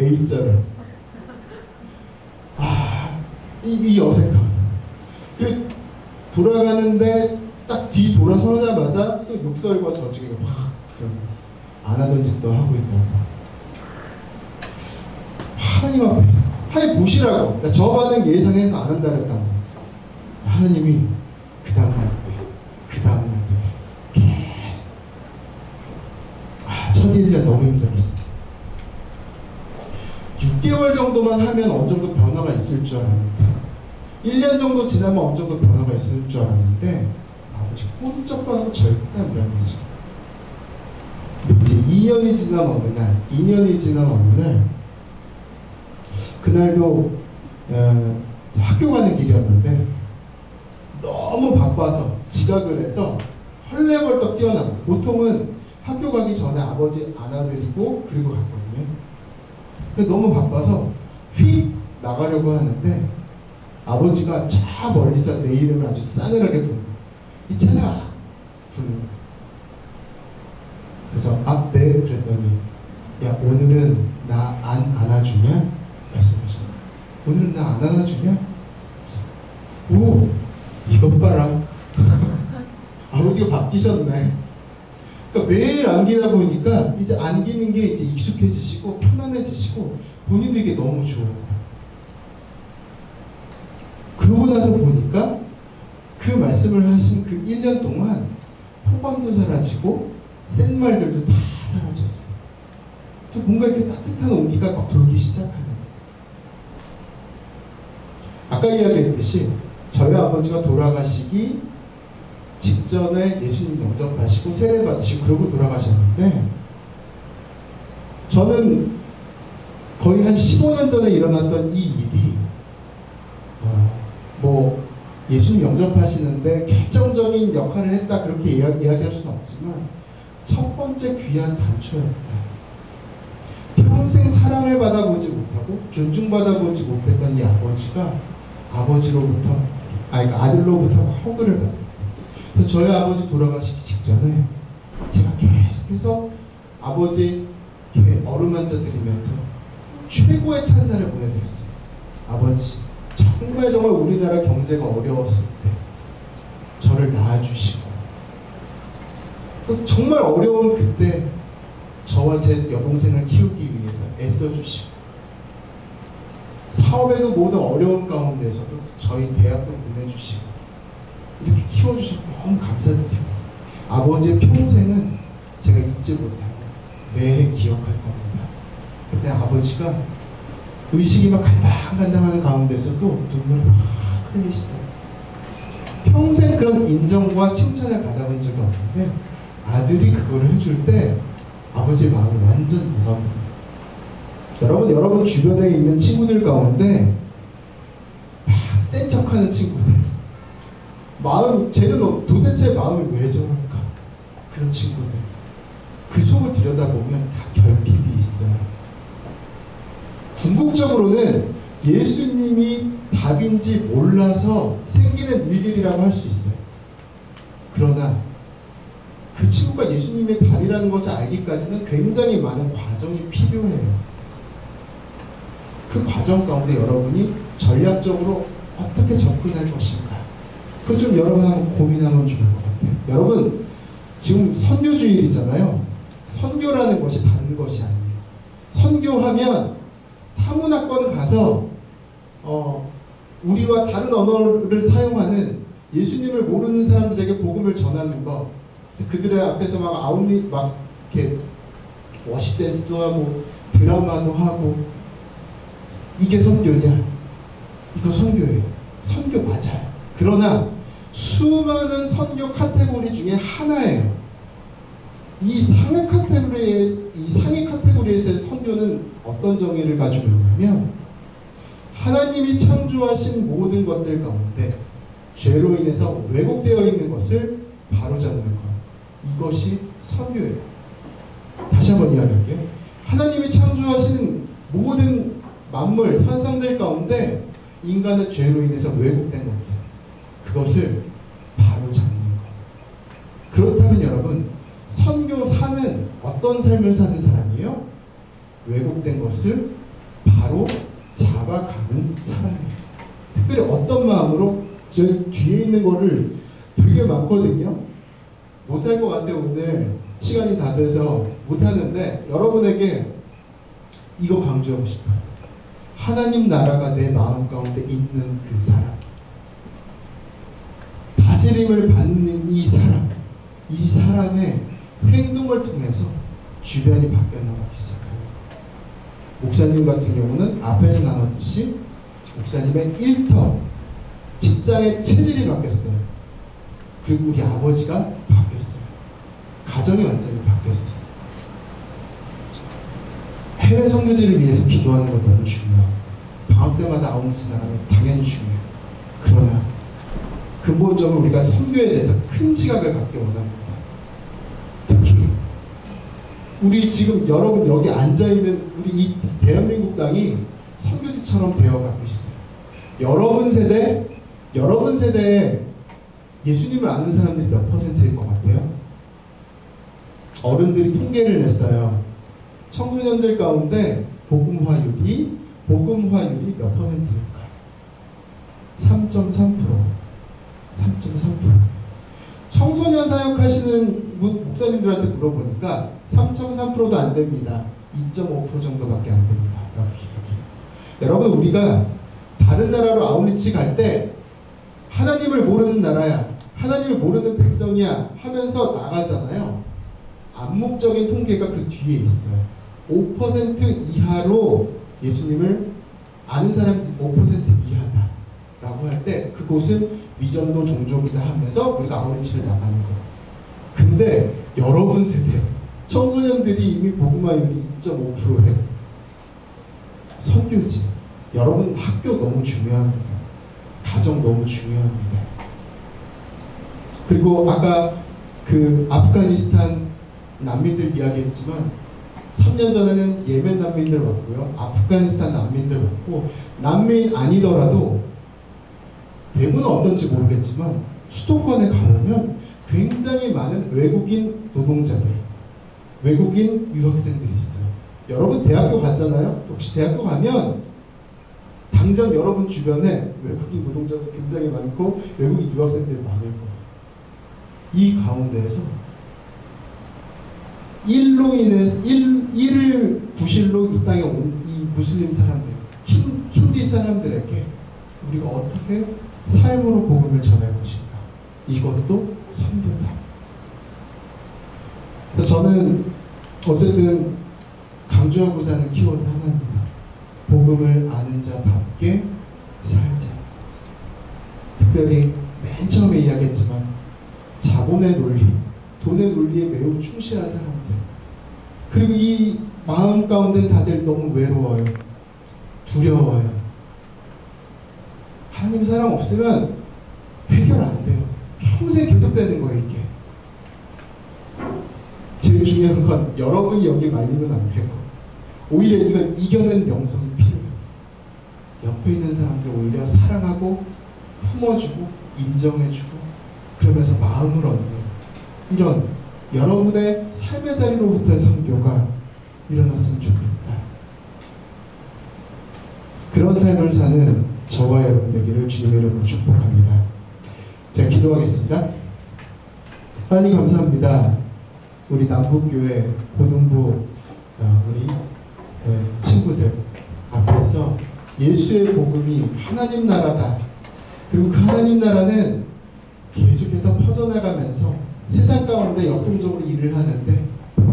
A자를 이 어색함. 그리고 돌아가는데 딱 뒤 돌아서자마자 또 욕설과 저주기가 확 안 하던 짓도 하고 있다고. 하나님 앞에 하나님 보시라고. 저 반응 예상해서 안 한다 그랬다고. 하나님이 그 다음날도 해. 그 다음날도 해. 계속. 첫 1년 너무 힘들었어. 6개월 정도만 하면 어느 정도 변화가 있을 줄 알았는데 1년 정도 지나면 어느 정도 변화가 있을 줄 알았는데 아버지 꼼짝도 안 하고 절대 안 변하지. 근데 이제 2년이 지난 어느 날 그날도 학교 가는 길이었는데 너무 바빠서 지각을 해서 헐레벌떡 뛰어나왔어요. 보통은 학교 가기 전에 아버지 안아드리고 그리고 갔거든요. 근데 너무 바빠서 휙 나가려고 하는데 아버지가 저 멀리서 내 이름을 아주 싸늘하게 부르고 있잖아 부르는 거예요. 그래서 네 그랬더니 야 오늘은 나 안 안아주냐? 말씀하시는 거예요. 오늘은 나 안 안아주냐? 오 이것 봐라. 아버지가 바뀌셨네. 그러니까 매일 안기다 보니까 이제 안기는 게 이제 익숙해지시고 편안해지시고 본인도 이게 너무 좋은 거예요. 그러고 나서 보니까 그 말씀을 하신 그 1년 동안 폭언도 사라지고 센 말들도 다 사라졌어. 저 뭔가 이렇게 따뜻한 온기가 막 돌기 시작하는 거예요. 아까 이야기했듯이 저희 아버지가 돌아가시기 직전에 예수님 영접하시고 세례를 받으시고 그러고 돌아가셨는데 저는 거의 한 15년 전에 일어났던 이 일이 예수님 영접하시는데 결정적인 역할을 했다 그렇게 이야기할 수는 없지만 첫 번째 귀한 단초였다. 평생 사랑을 받아보지 못하고 존중받아보지 못했던 이 아버지가 아버지로부터 아들로부터 허그를 받았다. 그래서 저희 아버지 돌아가시기 직전에 제가 계속해서 아버지 어루만져 드리면서 최고의 찬사를 보내드렸어요. 아버지 정말 우리나라 경제가 어려웠을 때 저를 낳아주시고 또 정말 어려운 그때 저와 제 여동생을 키우기 위해서 애써주시고 사업의 그 모든 어려운 가운데서도 저희 대학도 보내주시고 이렇게 키워주셔서 너무 감사드리고 아버지의 평생은 제가 잊지 못하고 매해 기억할 겁니다. 그때 아버지가 의식이 막 간당간당하는 가운데서도 눈물을 막 흘리시더라고요. 평생 그런 인정과 칭찬을 받아본 적이 없는데 아들이 그걸 해줄 때 아버지의 마음이 완전 녹아버려요. 여러분 주변에 있는 친구들 가운데 막 센 척하는 친구들 쟤는 도대체 마음이 왜 저럴까? 그런 친구들 그 속을 들여다보면 다 결핍이 있어요. 궁극적으로는 예수님이 답인지 몰라서 생기는 일들이라고 할 수 있어요. 그러나 그 친구가 예수님의 답이라는 것을 알기까지는 굉장히 많은 과정이 필요해요. 그 과정 가운데 여러분이 전략적으로 어떻게 접근할 것인가 그거 좀 여러분 한번 고민하면 좋을 것 같아요. 여러분 지금 선교주일이잖아요. 선교라는 것이 다른 것이 아니에요. 선교하면 타문화권 가서 우리와 다른 언어를 사용하는 예수님을 모르는 사람들에게 복음을 전하는 것. 그래서 그들의 앞에서 막 이렇게 워십 댄스도 하고 드라마도 하고 이게 선교냐? 이거 선교예요. 선교 맞아요. 그러나 수많은 선교 카테고리 중에 하나예요. 이 상위 카테고리에서의 선교는 어떤 정의를 가지고 있냐면 하나님이 창조하신 모든 것들 가운데 죄로 인해서 왜곡되어 있는 것을 바로잡는 것. 이것이 선교예요. 다시 한번 이야기할게요. 하나님이 창조하신 모든 만물, 현상들 가운데 인간의 죄로 인해서 왜곡된 것들, 그것을 바로잡는 것. 그렇다면 여러분, 선교사는 어떤 삶을 사는 사람이에요? 왜곡된 것을 바로 잡아가는 사람이에요. 특별히 어떤 마음으로? 저 뒤에 있는 거를 되게 많거든요. 못할 것 같아요. 오늘 시간이 다 돼서 못하는데 여러분에게 이거 강조하고 싶어요. 하나님 나라가 내 마음 가운데 있는 그 사람, 다스림을 받는 이 사람의 행동을 통해서 주변이 바뀌어나가기 시작합니다. 목사님 같은 경우는 앞에서 나눴듯이 목사님의 일터, 직장의 체질이 바뀌었어요. 그리고 우리 아버지가 바뀌었어요. 가정이 완전히 바뀌었어요. 해외 선교지를 위해서 기도하는 것 너무 중요해요. 방학 때마다 아웃리치 나가면 당연히 중요해요. 그러나 근본적으로 우리가 선교에 대해서 큰 시각을 갖기 원합니다. 특히 우리 지금 여러분 여기 앉아있는 우리 이 대한민국 땅이 선교지처럼 되어가고 있어요. 여러분 세대에 예수님을 아는 사람들이 몇 %일 것 같아요? 어른들이 통계를 냈어요. 청소년들 가운데 복음화율이 몇 %일까? 3.3%. 청소년 사역하시는 목사님들한테 물어보니까 3.3%도 안 됩니다. 2.5% 정도밖에 안 됩니다. 여러분, 우리가 다른 나라로 아웃리치 갈 때 하나님을 모르는 나라야, 하나님을 모르는 백성이야 하면서 나가잖아요. 암묵적인 통계가 그 뒤에 있어요. 5% 이하로 예수님을 아는 사람이 5% 이하다 라고 할 때 그곳은 미전도 종족이다 하면서 우리가 아웃리치를 나가는 거예요. 근데 여러분 세대 청소년들이 이미 복음화율이 2.5%예요. 선교지, 여러분 학교 너무 중요합니다. 가정 너무 중요합니다. 그리고 아까 그 아프가니스탄 난민들 이야기했지만 3년 전에는 예멘 난민들 왔고요. 아프가니스탄 난민들 왔고, 난민 아니더라도 대부분은 어떤지 모르겠지만 수도권에 가보면 굉장히 많은 외국인 노동자들, 외국인 유학생들이 있어요. 여러분 대학교 갔잖아요. 혹시 대학교 가면 당장 여러분 주변에 외국인 노동자도 굉장히 많고 외국인 유학생들이 많을 거예요. 이 가운데에서 일을 부실로 이 땅에 온 이 무슬림 사람들, 힌디 사람들에게 우리가 어떻게 삶으로 복음을 전할 것인가? 이것도 선교다. 저는 어쨌든 강조하고자 하는 키워드 하나입니다. 복음을 아는 자답게 살자. 특별히 맨 처음에 이야기했지만 자본의 논리, 돈의 논리에 매우 충실한 사람들, 그리고 이 마음 가운데 다들 너무 외로워요. 두려워요. 하나님 사랑 없으면 해결 안 돼요. 평생 계속되는 거예요, 이게. 제일 중요한 건 여러분이 여기 말리면 안 되고, 오히려 이걸 이겨낸 명성이 필요해요. 옆에 있는 사람들 오히려 사랑하고 품어주고 인정해주고 그러면서 마음을 얻는 이런 여러분의 삶의 자리로부터의 선교가 일어났으면 좋겠다. 그런 삶을 사는 저와 여러분 되기를 주님의 이름으로 축복합니다. 제가 기도하겠습니다. 하나님 감사합니다. 우리 남북교회 고등부 우리 친구들 앞에서 예수의 복음이 하나님 나라다. 그리고 그 하나님 나라는 계속해서 퍼져나가면서 세상 가운데 역동적으로 일을 하는데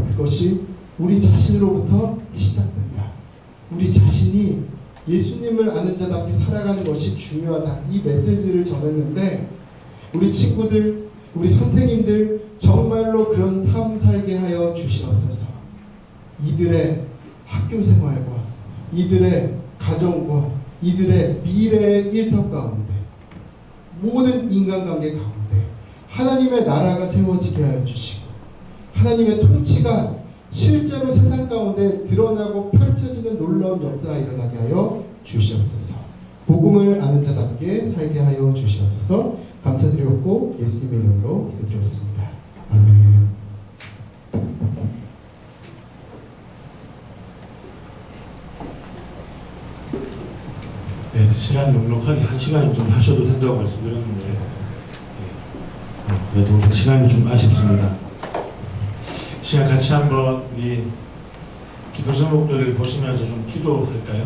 그것이 우리 자신으로부터 시작된다. 우리 자신이 예수님을 아는 자답게 살아가는 것이 중요하다. 이 메시지를 전했는데 우리 친구들, 우리 선생님들 정말로 그런 삶 살게 하여 주시옵소서. 이들의 학교 생활과 이들의 가정과 이들의 미래의 일터 가운데, 모든 인간관계 가운데 하나님의 나라가 세워지게 하여 주시고 하나님의 통치가 실제로 세상 가운데 드러나고 펼쳐지는 놀라운 역사가 일어나게 하여 주시옵소서. 복음을 아는 자답게 살게 하여 주시옵소서. 감사드렸고 예수님의 이름으로 기도드렸습니다. 아멘. 네, 시간 넉넉하게 1시간 좀 하셔도 된다고 말씀드렸는데 그래도 시간이 좀 아쉽습니다. 시간 같이 한번 우리 기도 제목들을 보시면서 좀 기도할까요?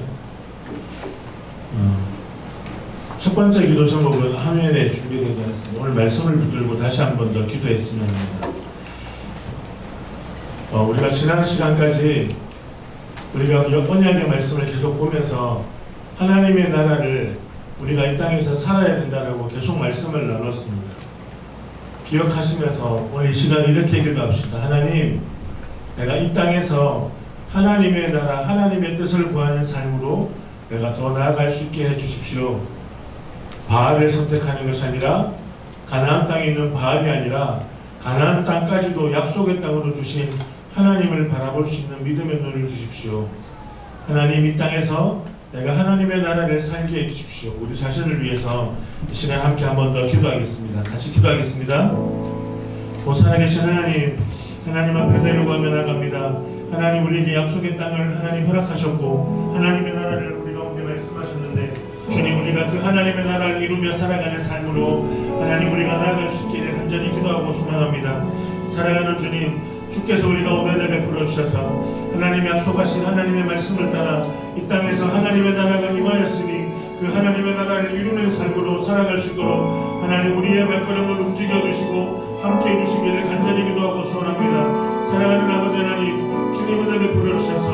첫 번째 기도 제목은 화면에 준비되지 않았습니다. 오늘 말씀을 붙들고 다시 한 번 더 기도했으면 합니다. 우리가 지난 시간까지 우리가 언약의 말씀을 계속 보면서 하나님의 나라를 우리가 이 땅에서 살아야 된다라고 계속 말씀을 나눴습니다. 기억하시면서 오늘 이 시간 이렇게 기도합시다. 하나님, 내가 이 땅에서 하나님의 나라, 하나님의 뜻을 구하는 삶으로 내가 더 나아갈 수 있게 해주십시오. 바알을 선택하는 것이 아니라 가나안 땅에 있는 바알이 아니라 가나안 땅까지도 약속의 땅으로 주신 하나님을 바라볼 수 있는 믿음의 눈을 주십시오. 하나님, 이 땅에서 내가 하나님의 나라를 살게 해주십시오. 우리 자신을 위해서 이 시간 함께 한 번 더 기도하겠습니다. 같이 기도하겠습니다. 오 살아계신 하나님, 하나님 앞에 내려가며 나갑니다. 하나님, 우리에게 약속의 땅을 하나님 허락하셨고 하나님의 나라를 우리 가운데 말씀하셨는데 주님, 우리가 그 하나님의 나라를 이루며 살아가는 삶으로 하나님 우리가 나아갈 수 있기를 간절히 기도하고 소망합니다. 사랑하는 주님, 주께서 우리 가운데 베풀어 주셔서 하나님이 약속하신 하나님의 말씀을 따라 이 땅에서 하나님의 나라가 임하였으니 그 하나님의 나라를 이루는 삶으로 살아갈 수 있도록 하나님 우리의 발걸음을 움직여 주시고 함께 해주시기를 간절히 기도하고 소원합니다. 사랑하는 아버지 하나님, 주님은 베풀어 주셔서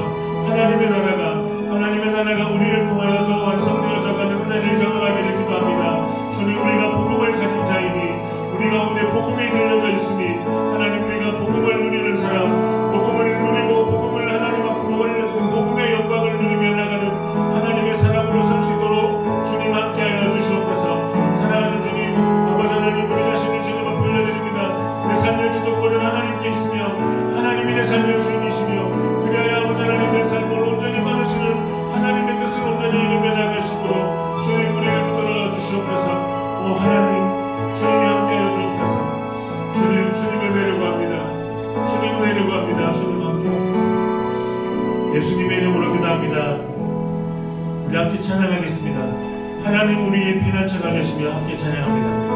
하나님의 나라가 우리를 통하여 더 완성되어져가는 은혜를 경험하기를 기도합니다. 주님, 우리가 복음을 가진 자이니 우리 가운데 복음이 들려져 있으니 하나님, 우리가 복음을 누리는 사람, 복음을 누리고 복음을 하나님 앞으로 올려준 복음의 영광을 누리며 나가는 하나님의 사람으로 설 수 있도록 주님 함께하여 주시옵소서. 사랑하는 주님, 아버지 하나님, 우리 자신을 주님 앞에 올려드립니다. 내 삶의 주도권은 하나님께 있으며 하나님이 내 삶의 주인이시며 그래야 아버지 하나님 내 삶을 온전히 받으시는 하나님의 뜻을 온전히 이루며 나갈 수 있도록 주님 우리를 붙들어 주시옵소서. 오 하나님, 주님이 함께하여 주옵소서. 주님을 내려갑니다. 주님을 내려갑니다. 주님 함께 하옵소서. 예수님의 이름으로 기도합니다. 우리 함께 찬양하겠습니다. 하나님 우리의 피난처가 되시며 함께 찬양합니다.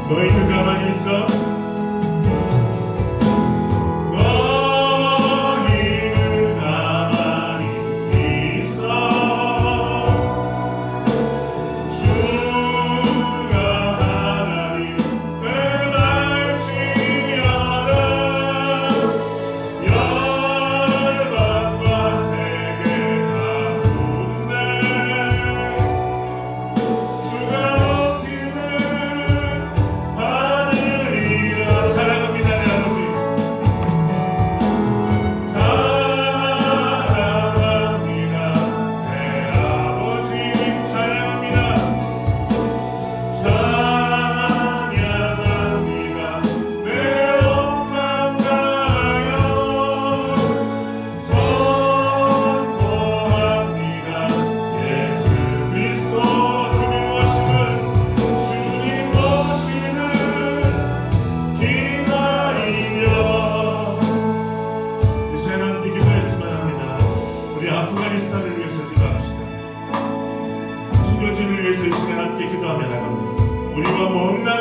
너희는 가만히 있어. 너희는 가만히 있어. 주가 하나님 되날지어다. 열방과 세계 가운데 주가 높이는 하늘이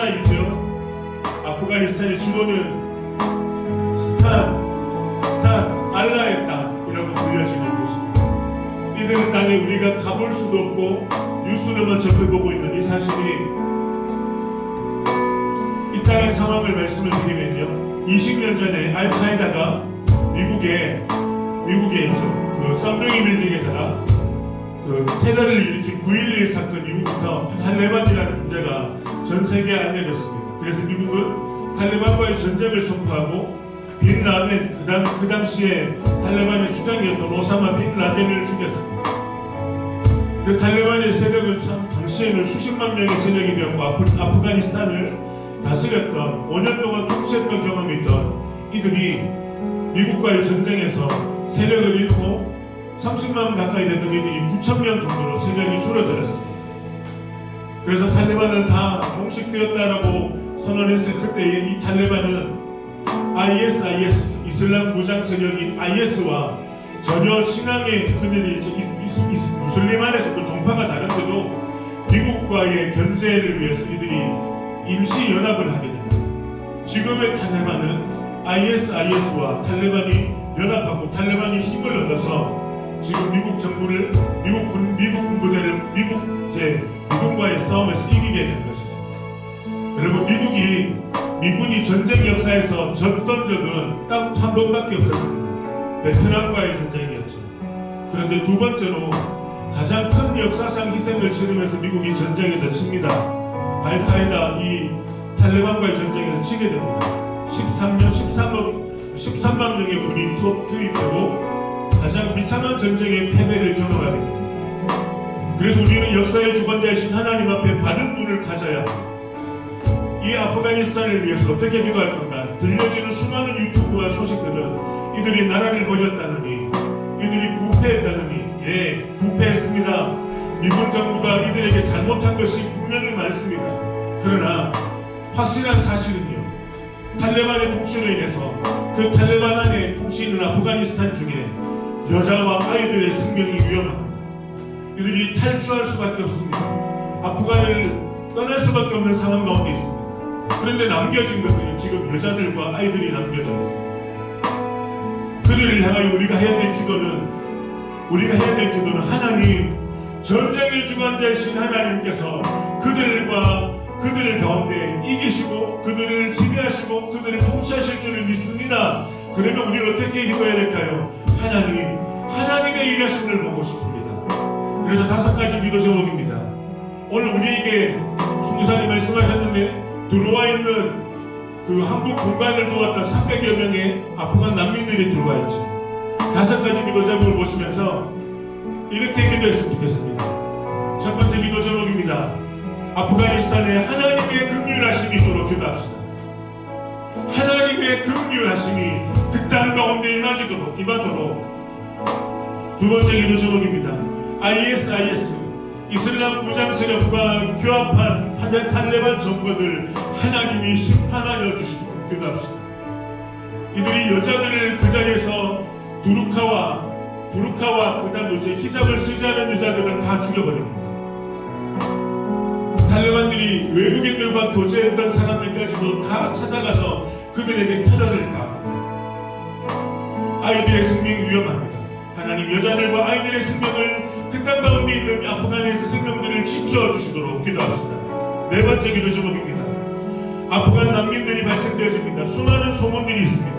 하나 있죠. 아프가니스탄의 주도는 스탄 알라의 땅이라고 불려지는 곳입니다. 이들의 땅에 우리가 가볼 수도 없고 뉴스로만 접해보고 있는 이 사실이, 이 땅의 상황을 말씀을 드리면요, 20년 전에 알카에다가 미국에 있죠. 그 썬둥이 빌딩에다가 그 테러를 일으킨 9.11 사건 이후부터 탈레반이라는 존재가 전 세계에 알려졌습니다. 그래서 미국은 탈레반과의 전쟁을 선포하고 빈 라덴, 그 당시에 탈레반의 수장이었던 오사마 빈 라덴을 죽였습니다. 그 탈레반의 세력은 당시에는 수십만 명의 세력이 되었고 아프가니스탄을 다스렸던 5년 동안 통치했던 경험이 있던 이들이 미국과의 전쟁에서 세력을 잃고 30만 가까이 됐던 이들이 9,000명 정도로 세력이 줄어들었습니다. 그래서 탈레반은 다 종식되었다라고 선언했을 그때에 이 탈레반은 IS, 이슬람 무장 세력인 IS와 전혀 신앙의 그들이 무슬림 안에서도 종파가 다른데도 미국과의 견제를 위해서 이들이 임시 연합을 하게 됩니다. 지금의 탈레반은 IS와 탈레반이 연합하고 탈레반이 힘을 얻어서 지금 미국 정부를 미국 군부대를 미군과의 싸움에서 이기게 된 것이죠. 여러분, 미군이 전쟁 역사에서 졌던 적은 딱 한 번밖에 없었습니다. 베트남과의 전쟁이었죠. 그런데 두 번째로 가장 큰 역사상 희생을 치르면서 미국이 전쟁에서 칩니다. 알카에다 이 탈레반과의 전쟁에서 치게 됩니다. 13만 명의 군이 투입되고 가장 비참한 전쟁의 패배를 경험하게 됩니다. 그래서 우리는 역사의 주관자이신 하나님 앞에 바른 눈을 가져야 합니다. 이 아프가니스탄을 위해서 어떻게 기도할 건가? 들려지는 수많은 유튜브와 소식들은 이들이 나라를 버렸다느니, 이들이 부패했다느니, 부패했습니다. 미국 정부가 이들에게 잘못한 것이 분명히 많습니다. 그러나 확실한 사실은요, 탈레반의 통치로 인해서 그 탈레반 안에 통치 있는 아프가니스탄 중에 여자와 아이들의 생명이 위험합니다. 이들이 탈주할 수밖에 없습니다. 아프간을 떠날 수밖에 없는 상황 가운데 있습니다. 그런데 남겨진 것들은 지금 여자들과 아이들이 남겨져 있습니다. 그들을 향하여 우리가 해야 될 기도는 하나님, 전쟁의 주관자이신 하나님께서 그들 가운데 이기시고 그들을 지배하시고 그들을 통치하실 줄을 믿습니다. 그러면 우리는 어떻게 기도해야 될까요? 하나님의 일하심을 보고 싶습니다. 그래서 5가지 기도 제목입니다. 오늘 우리에게 송교사님 말씀하셨는데, 들어와 있는 그 한국 공간을 도왔던 300여 명의 아프간 난민들이 들어와 있죠. 5가지 기도 제목을 보시면서 이렇게 기도했으면 좋겠습니다. 첫 번째 기도 제목입니다. 아프가니스탄에 하나님의 긍휼하심이 있도록 기도합시다. 하나님의 긍휼하심이 그 땅 가운데 임하도록. 두 번째 기도 제목입니다. IS 이슬람 무장 세력과 교합한 탈레반 정권을 하나님이 심판하여 주시도록 기도합시다. 이들이 여자들을 그 자리에서 부르카와 그다음 히잡을 쓰지 않은 여자들은 다 죽여버립니다. 탈레반들이 외국인들과 교제했던 사람들까지도 다 찾아가서 그들에게 테러를 가합니다. 아이들의 생명이 위험합니다. 하나님, 여자들과 아이들의 생명을 그 땅 가운데 있는 아프간의 그 생명들을 지켜주시도록 기도합시다. 4번째 기도 제목입니다. 아프간 난민들이 발생되어집니다. 수많은 소문들이 있습니다.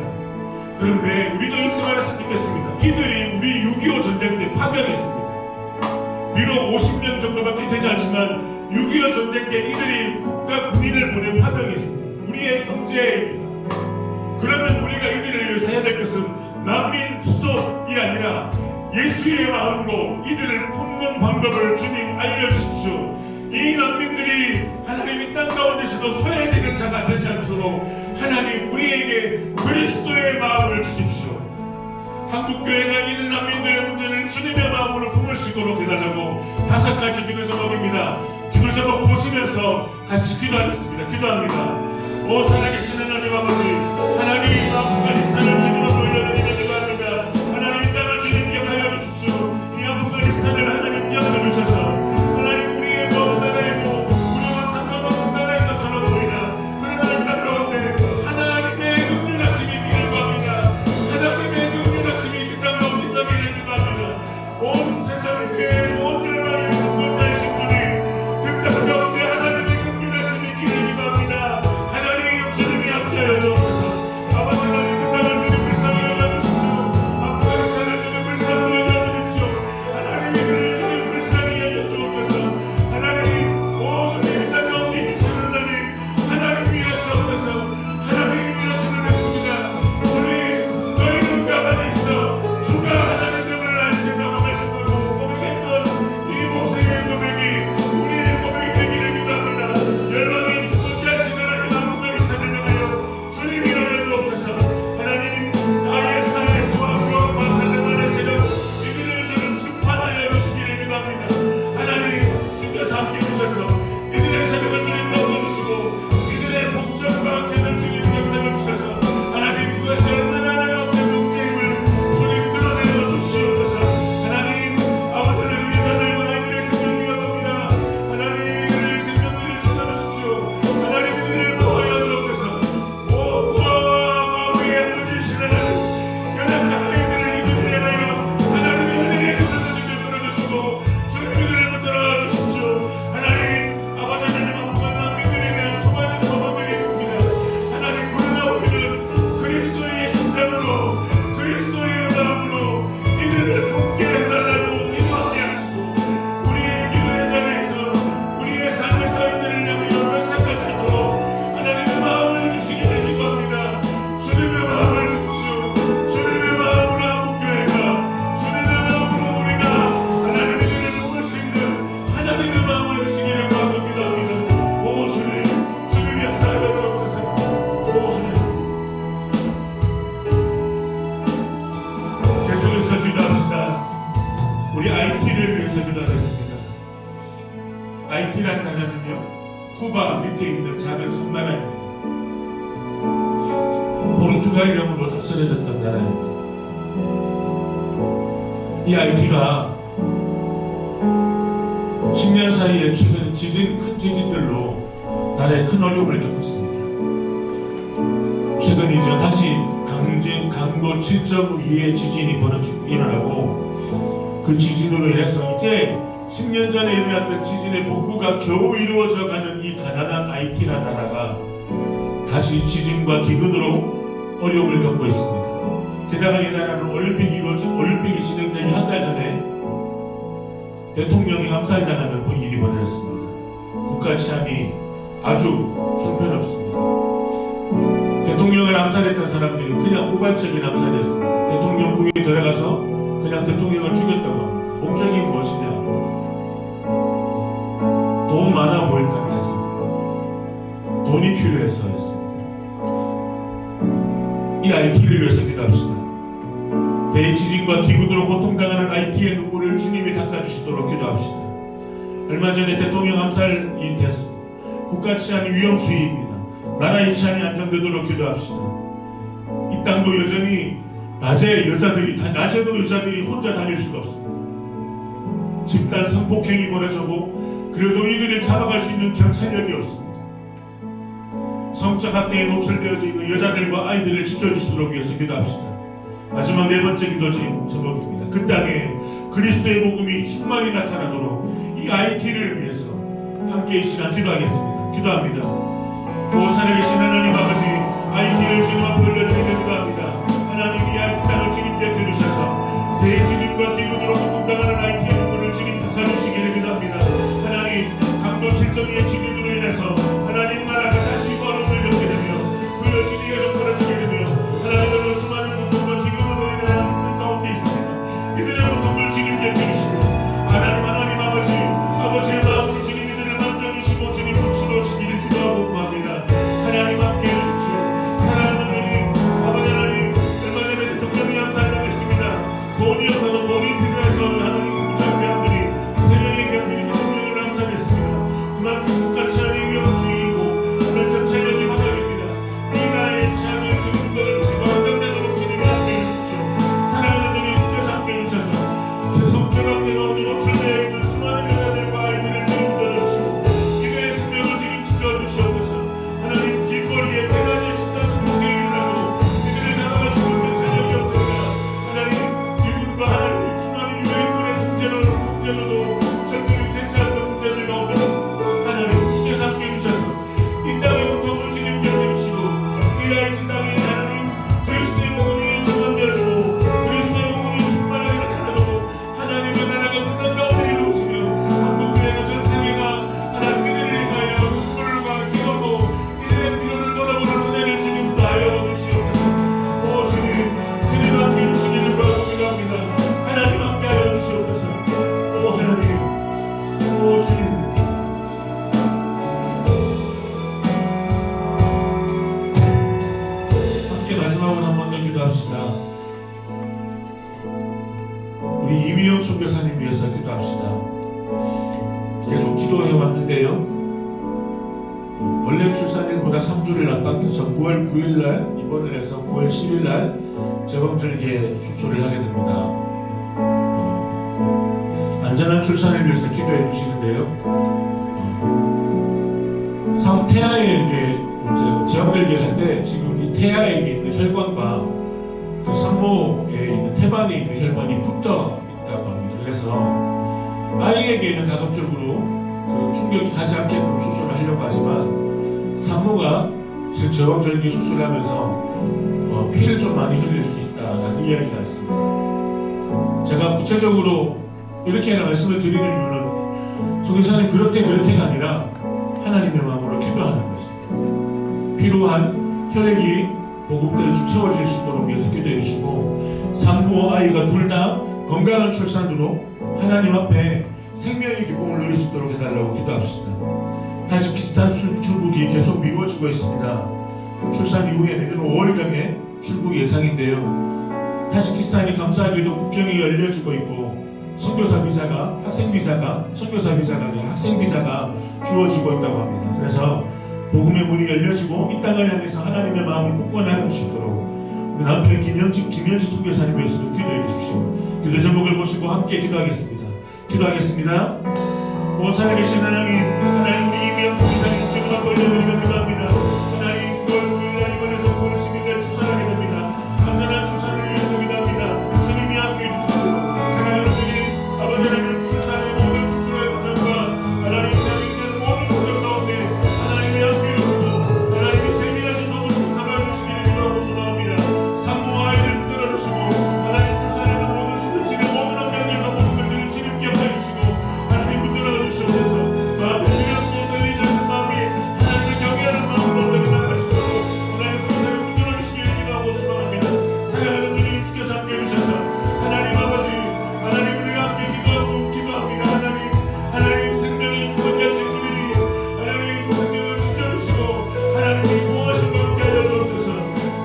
그런데 우리도 잊지 말았으면 좋겠습니다. 이들이 우리 6.25 전쟁 때 파병했습니다. 비록 50년 정도밖에 되지 않지만 6.25 전쟁 때 이들이 국가 군인을 보낸 파병했습니다. 우리의 형제입니다. 그러면 우리가 이들을 위해서 해야 될 것은 난민 수속이 아니라 예수의 마음으로 이들을 품는 방법을 주님 알려주십시오. 이 난민들이 하나님 이 땅 가운데서도 소외되는 자가 되지 않도록 하나님 우리에게 그리스도의 마음을 주십시오. 한국교회가 이들 난민들의 문제를 주님의 마음으로 품을 수 있도록 해달라고 5가지 기도 제목입니다. 기도 제목 보시면서 같이 기도하겠습니다. 기도합니다. 오 살아계신 하나님 아버지, 하나님 아프가니스탄을 주님으로 돌려드리며 기도합니다. 하나님 이 땅을 주님 기억하여 주십시오. 이 아프가니스탄을 하나님 기억하여 주셔서 하나님 우리의 모든 나라에도 우리와 상관없는 나라인 것처럼 보이나 쿠바 밑에 있는 작은 섬나라입니다. 포르투갈령으로 다스려졌던 나라입니다. 이 아이티가 10년 사이에 최근 큰 지진들로 나라에 큰 어려움을 겪었습니다. 최근이죠. 다시 강도 7.2의 지진이 일어나고 그 지진으로 인해서 이제 10년 전에 일어났던 지진의 복구가 겨우 이루어져가는 이 가난한 아이티라는 나라가 다시 지진과 기근으로 어려움을 겪고 있습니다. 게다가 이 나라는 올림픽이 진행되기 한 달 전에 대통령이 암살당하는 일이 벌어졌습니다. 국가 치안이 아주 형편없습니다. 대통령을 암살했던 사람들이 그냥 우발적인 암살이었습니다. 대통령궁에 들어가서 그냥 대통령을 죽였다고 합니다. 목적이 무엇이냐? 돈 많아 보일 것 같아서, 돈이 필요해서였습니다. 이 아이티를 위해서 기도합시다. 대지진과 기근으로 고통당하는 아이티의 눈물을 주님이 닦아주시도록 기도합시다. 얼마 전에 대통령 암살이 됐습니다. 국가 치안이 위험수위입니다. 나라의 치안이 안정되도록 기도합시다. 이 땅도 여전히 낮에도 여자들이 혼자 다닐 수가 없습니다. 집단 성폭행이 벌어지고 그래도 이들을 잡아갈 수 있는 경찰력이 없습니다. 성적 학대에 노출되어져 있는 여자들과 아이들을 지켜주시도록 위해서 기도합시다. 마지막 네 번째 기도 제목입니다. 그 땅에 그리스도의 복음이 충만히 나타나도록 이 아이티를 위해서 함께 이 시간 기도하겠습니다. 기도합니다. 오 살아계신 하나님 아버지, 아이티를 주님 앞에 올려드리며 기도합니다. 하나님 이 아이티 땅을 주님께 드리셔서 대지진과 기근으로 고통당하는 아이티의 눈물을 주님 닦아주시기를 기도합니다. 하나님 강도 7.2의 지진으로 인해서 하나님 나라가 다시 어려움을 겪게 되며 그 지리가 벌어지게 되며 하나님의 수많은 고통과 기근으로 인한 힘든 가운데 있습니다. 이들의 고통을 주님께 드리시고 하나님 아버지의 마음으로 주님 이들을 만져주시고 주님 붙여주시기를 기도하고 구합니다. 하나님 함께 해주시오. 사랑하는 주님 아버지 하나님, 얼마 전에 대통령이 암살당했습니다. 돈이 없어서 돈이 필요해서 하나님 국장대원들이 세명의 경비리 대통령을 암살했습니다. 그만큼 국가 치안이 위험수위이고 그런 경찰력이 화덕입니다. 이 나라의 치안을 주님 끌어주시고 안정되도록 주님이 함께 해주시오. 사랑하는 주님 주께서 함께 해주셔서 계속 죄악되고 노출되어 있는 수많은 여자들과 아이들을 주님 끌어주시고 이들의 생명을 주님 지켜주시옵소서. 하나님 길거리에 대단히 식사 성공에 일어나고 이들을 잡아갈 수 있는 경찰력이 없습니다. 하나님 미국과 하나님 수많은 유대인들의 문제로도 절대로 되지 않는 문제들 가운데 하나님 주께서 함께 해주셔서 이 땅의 고통을 주님 견뎌주시고 이 아이들 땅에 하나님 그리스도의 복음이 충만되어지고 그리스도의 복음이 충만하게 나타나고 하나님의 나라가 그 가운데 이루어지며 한국교회가 전 세계가 하나님 그들을 위하여 눈물과 기도로 이들의 필요를 돌아보는 은혜를 주님 다하여 주시옵소서. 오 주님 함께 해주시기를 바라고 합니다. 하나님 함께 하여 주시옵소서. 오 하나님, 오 주님, 함께 마지막으로 한 번 더 기도합시다. 우리 이민영 선교사님 위해서 기도합시다. 계속 기도해 왔는데요. 원래 출산일보다 3주를 앞당겨서 9월 9일날 입원을 해서 9월 10일날 재범절개 수술을 하게 됩니다. 안전한 출산을 위해서 기도해 주시는데요. 태아에 재범절개를 할 때 지금 이 태아에 있는 혈관과 그 산모에 있는 태반에 있는 혈관이 붙어 있다고 합니다. 그래서 아이에게는 가급적으로 그 충격이 가지 않게끔 수술을 하려고 하지만 산모가 재범절개 수술을 하면서 피를 좀 많이 흘릴 수 있다는 이야기가 있습니다. 제가 구체적으로 이렇게 말씀을 드리는 이유는 송교사님 그렇대가 아니라 하나님의 마음으로 기도하는 것입니다. 필요한 혈액이 보급되어 채워질 수 있도록 위해서 기도해 주시고 산모와 아이가 둘 다 건강한 출산으로 하나님 앞에 생명의 기쁨을 누릴 수 있도록 해달라고 기도합시다. 타지키스탄 출국이 계속 미뤄지고 있습니다. 출산 이후에 내년 5월경에 출국 예상인데요. 타지키스탄이 감사하게도 국경이 열려지고 있고 선교사 비자가 선교사 비자가 아니라 학생 비자가 주어지고 있다고 합니다. 그래서 복음의 문이 열려지고 이 땅을 향해서 하나님의 마음을 굳건하게 할 수 있도록 우리 남편 김현지 선교사님 위해서도 기도해 주십시오. 기도 제목을 보시고 함께 기도하겠습니다. 기도하겠습니다. 오 살아계신 하나님, 하나님 우리 이명 선교사님 지금 한번 올려드리며 기도합니다. 하나님 그걸 이번에서 볼 시민들 출산하게 됩니다. 간단한 출산을 위해서 기도합니다. 주님이 함께 해주시고 사랑하는 주님, 아버지 하나님 출산의 모든 수술의 과정과 하나님 자녀들 모든 과정 가운데 하나님이 함께 해주시고 하나님이 세밀하신 소문을 삼아주시기를 기도하고 소망합니다. 산모와 아이들 붙들어주시고 하나님 출산에서 모든 시들치는 모든 환경에서 모든 것들을 주님께 하여주시고 하나님 붙들어주시옵소서. 마음을 들였고 떨리지 않는 마음이 하나님을 경외하는 마음으로 들이나갈 수 있도록 하나님 성사를 붙들어주시기를 기도하고 소망합니다. 사랑하는 주님 주께서 함께 해주셔서 하나님 아버지 하나님 우리가 함께 기도합니다. 하나님 생명을 구원하신 주님이 하나님 생명을 지켜주시고 하나님이 구원하신 것 함께 하여 주옵소서.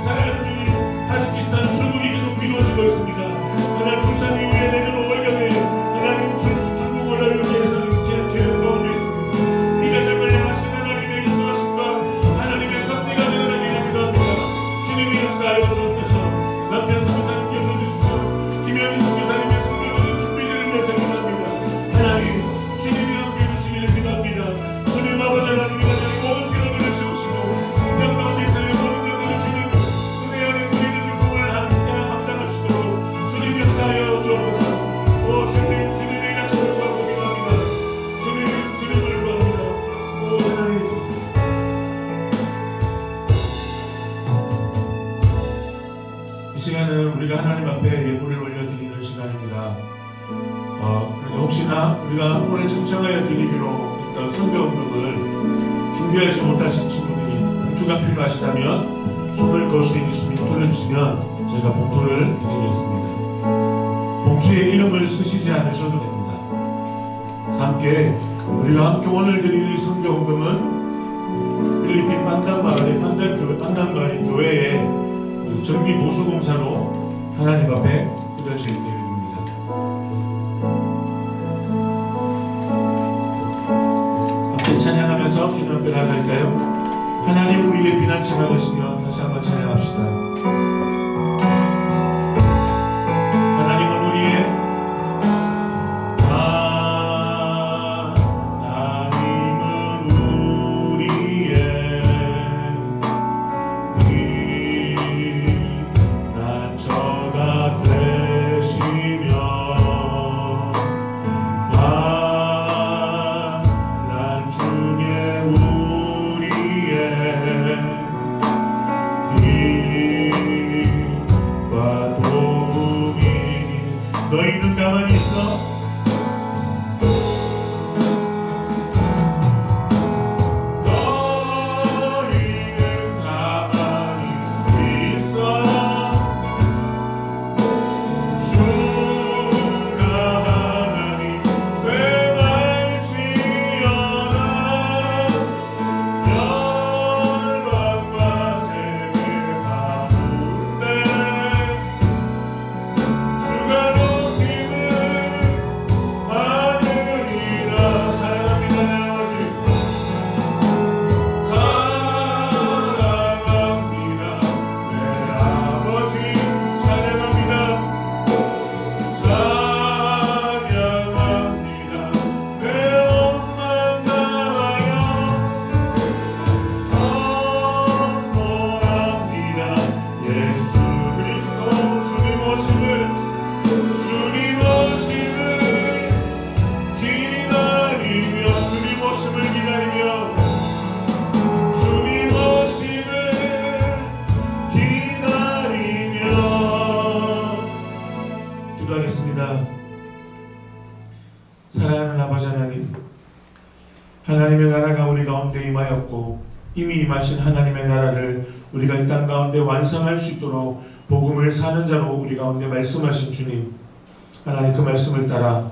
사랑하는 주님 타지키스탄 출국이 계속 미뤄지고 있습니다. 하나님 출산 이후에 내년 5월경에 하나님 출국을 위해서 계획 가운데 있습니다. 이 가정을 향하신 하나님의 인도하심과 하나님의 섭리가 되어나기를 기도합니다. 주님이 역사하여 주옵소서. 남편 선교사님께 보내주시오. 김현희 선교사님의 성교를 준비되는 것을 기도합니다. 하나님 주님이 함께 해주시기를 기도합니다. 주님 아버지 하나님이 가정의 모든 기록을 세우시고 국정 가운데 있어의 모든 것들을 주님 은혜하는 우리들 육공을 감당하시도록 주님 역사하여 주옵소서. 오 주님의 약속을 구하고 기도합니다. 주님을 구합니다. 오 하나님 이 시간은 우리가 하나님 앞에 예물을 올려드리는 시간입니다. 혹시나 우리가 오늘 청청하여 드리기로 했던 선교운동을 준비하지 못하신 친구들이 봉투가 필요하시다면 손을 돌려주시면 저희가 봉투를 드리겠습니다. 봉투에 이름을 쓰시지 않으셔도 됩니다. 함께 우리가 함께 오늘 드리는 선교운동은 필리핀 판단마을의 교회의 정비 보수공사로 하나님 앞에 드려질 계획입니다. 함께 찬양하면서 주님 앞에 나갈까요? 하나님 우리의 피난처가 되시며 다시 한번 찬양합시다. 하나님은 우리의 피난처가 되시며 환난 중에 우리의 힘과 도움이. 너희는 가만히 있어. 기도하겠습니다. 사랑하는 아버지 하나님, 하나님의 나라가 우리 가운데 임하였고 이미 임하신 하나님의 나라를 우리가 이 땅 가운데 완성할 수 있도록 복음을 사는 자로 우리 가운데 말씀하신 주님, 하나님 그 말씀을 따라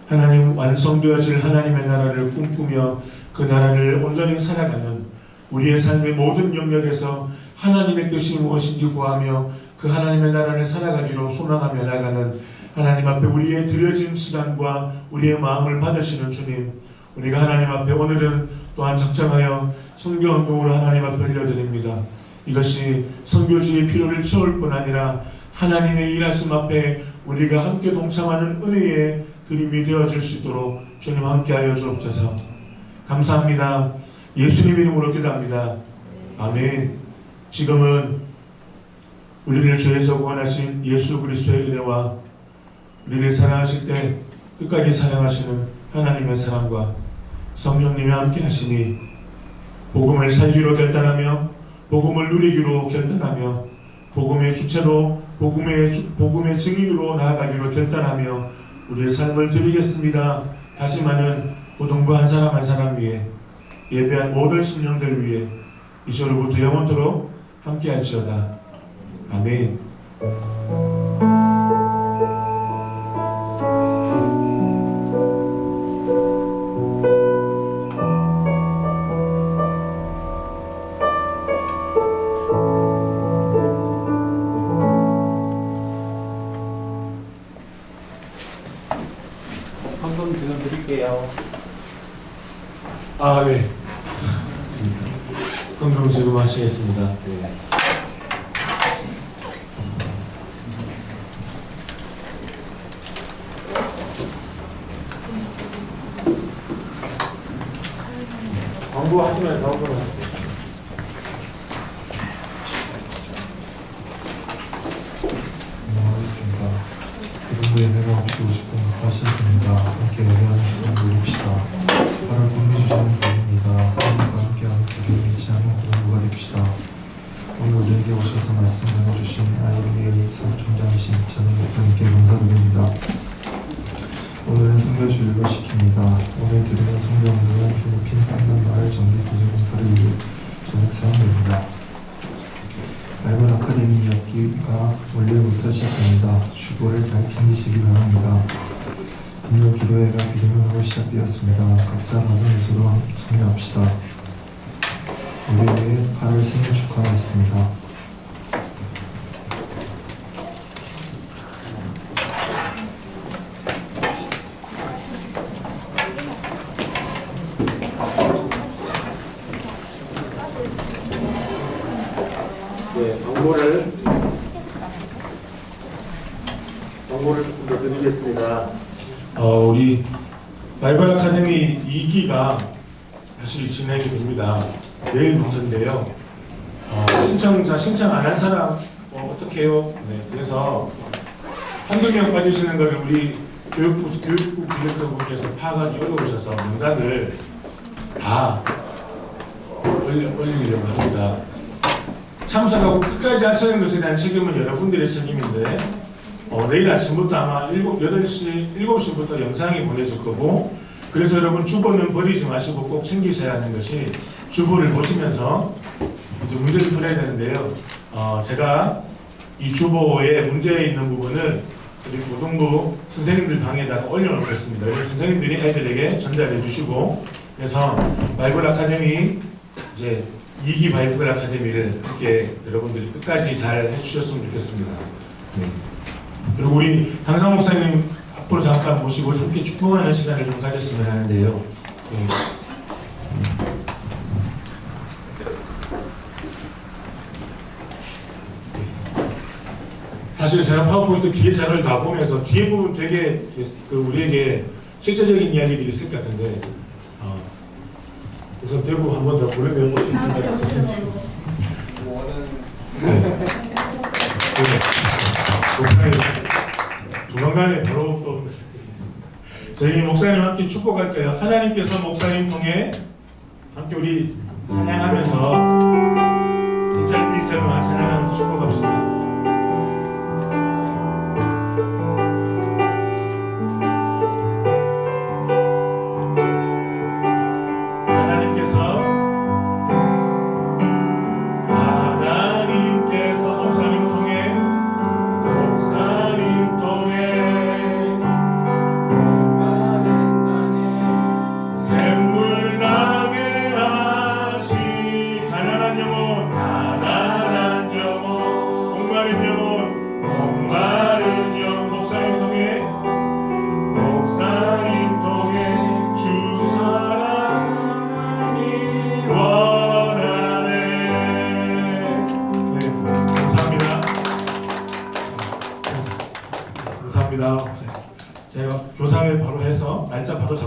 하나님 완성되어질 하나님의 나라를 꿈꾸며 그 나라를 온전히 살아가는 우리의 삶의 모든 영역에서 하나님의 뜻이 무엇인지 구하며 그 하나님의 나라를 살아가기로 소망하며 나가는 하나님 앞에 우리의 드려진 시간과 우리의 마음을 받으시는 주님, 우리가 하나님 앞에 오늘은 또한 작정하여 선교운동으로 하나님 앞에 올려드립니다. 이것이 선교주의 필요를 채울 뿐 아니라 하나님의 일하심 앞에 우리가 함께 동참하는 은혜의 그림이 되어질 수 있도록 주님 함께하여 주옵소서. 감사합니다. 예수님 이름으로 기도합니다. 아멘. 지금은 우리를 죄에서 구원하신 예수 그리스도의 은혜와 우리를 사랑하실 때 끝까지 사랑하시는 하나님의 사랑과 성령님이 함께 하시니 복음을 살기로 결단하며 복음을 누리기로 결단하며 복음의 주체로 복음의 증인으로 나아가기로 결단하며 우리의 삶을 드리겠습니다. 다짐하는 고등부 한 사람 한 사람 위에 예배한 모든 심령들 위에 이 시절부터 영원토록 함께할지어다. 아멘. 선금 드릴게요. 아, 네. 헌금 지금 하시겠습니다. 네. 광고 하시면 광고를 할게요. 하겠습니다. 이런 예배가 없이 50분 하시겠습니다. 함께 예배하는 시간 누립시다. 발을 건네주시는 분입니다. 하나님과 함께하는 기도를 잊지 않는 공부가 됩시다. 오늘 우리에게 오셔서 말씀 전해주신 아이리의 사무총장이신 전임 목사님께 감사드립니다. 오늘은 선교주일로 시킵니다. 오늘 드리는 성경은 필리핀 한강마을 정기구조공사를 위해 전액사항입니다. 바이블 아카데미 학기가 원래부터 시작됩니다. 주보를 잘 챙기시기 바랍니다. 금요 기도회가 비대면으로 시작되었습니다. 각자 가정에서도 참여합시다. 우리에게 8월 생일 축하하겠습니다. 네, 광고를 조금 더 드리겠습니다. 우리 바이블 아카데미 2기가 다시 진행이 됩니다. 내일부터인데요. 신청 안 한 사람 어떻게 해요? 네, 그래서 한두 명 빠지시는 걸 우리 교육부 디렉터분께서 파악하기 어려우셔서 명단을 다 올리려고 합니다. 참석하고 끝까지 하시는 것에 대한 책임은 여러분들의 책임인데 내일 아침부터 아마 7시부터 영상이 보내질 거고, 그래서 여러분 주보는 버리지 마시고 꼭 챙기셔야 하는 것이 주보를 보시면서 이제 문제를 풀어야 되는데요. 제가 이 주보에 문제 있는 부분을 우리 고등부 선생님들 방에다가 올려놓겠습니다. 그래서 선생님들이 애들에게 전달해 주시고, 그래서 바이블 아카데미 이제 2기 바이블 아카데미를 함께 여러분들이 끝까지 잘 해주셨으면 좋겠습니다. 네. 그리고 우리 강상 목사님 앞으로 잠깐 모시고 함께 축복하는 시간을 좀 가졌으면 하는데요. 네. 사실 제가 파워포인트 뒤에 자료를 다 보면서 뒤에 부분 되게 우리에게 실제적인 이야기들이 있을 것 같은데 우선 대부 한 번 더 보려면 목사님 조만간에 바로 또 저희 목사님 함께 축복할게요. 하나님께서 목사님 통해 함께 우리 찬양하면서 1절만 찬양하면서 축복합시다. 목사님 통해 주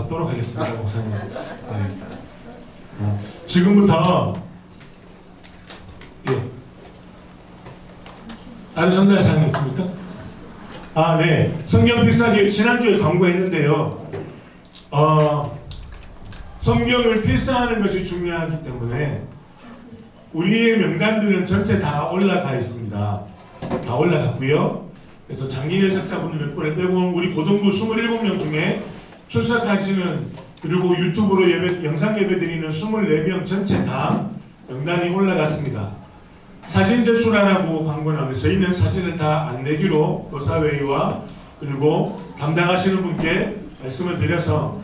받도록 하겠습니다, 목사님. 네. 지금부터 다른 전달 사항이 있습니까? 네. 성경 필사기 지난주에 광고했는데요. 성경을 필사하는 것이 중요하기 때문에 우리의 명단들은 전체 다 올라가 있습니다. 다 올라갔고요. 그래서 장기 예석자분들 몇 분을 빼고 우리 고등부 27명 중에 출석하시는 그리고 유튜브로 영상 예배 드리는 24명 전체 다 명단이 올라갔습니다. 사진 제출하라고 광고 나오는데 저희는 사진을 다 안 내기로 교사회의와 그리고 담당하시는 분께 말씀을 드려서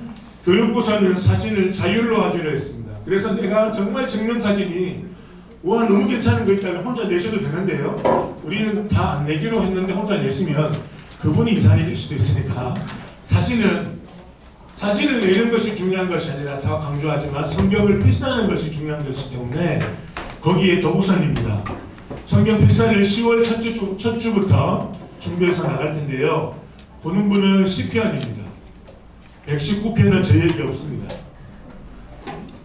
교육부서는 사진을 자율로 하기로 했습니다. 그래서 내가 정말 찍는 사진이 와 너무 괜찮은 거 있다면 혼자 내셔도 되는데요. 우리는 다 안 내기로 했는데 혼자 내시면 그분이 이상이 될 수도 있으니까 사진을 내는 것이 중요한 것이 아니라 다 강조하지만 성경을 필사하는 것이 중요한 것이기 때문에 거기에 더 우선입니다. 성경 필사를 10월 첫 주부터 준비해서 나갈 텐데요. 보는 분은 시편입니다. 119편은 제 얘기 없습니다.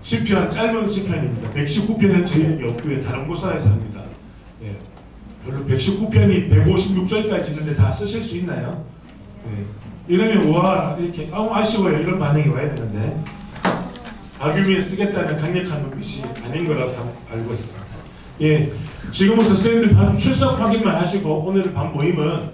시편 짧은 시편입니다. 119편은 제 얘기 없고요. 다른 곳에서 합니다. 예. 별로 119편이 156절까지 있는데 다 쓰실 수 있나요? 예. 이러면 와 이렇게 아쉬워요. 이런 반응이 와야 되는데 박유미에 쓰겠다는 강력한 눈빛이 아닌 거라고 알고 있습니다. 예, 지금부터 선생님들 밤 출석 확인만 하시고 오늘 밤 모임은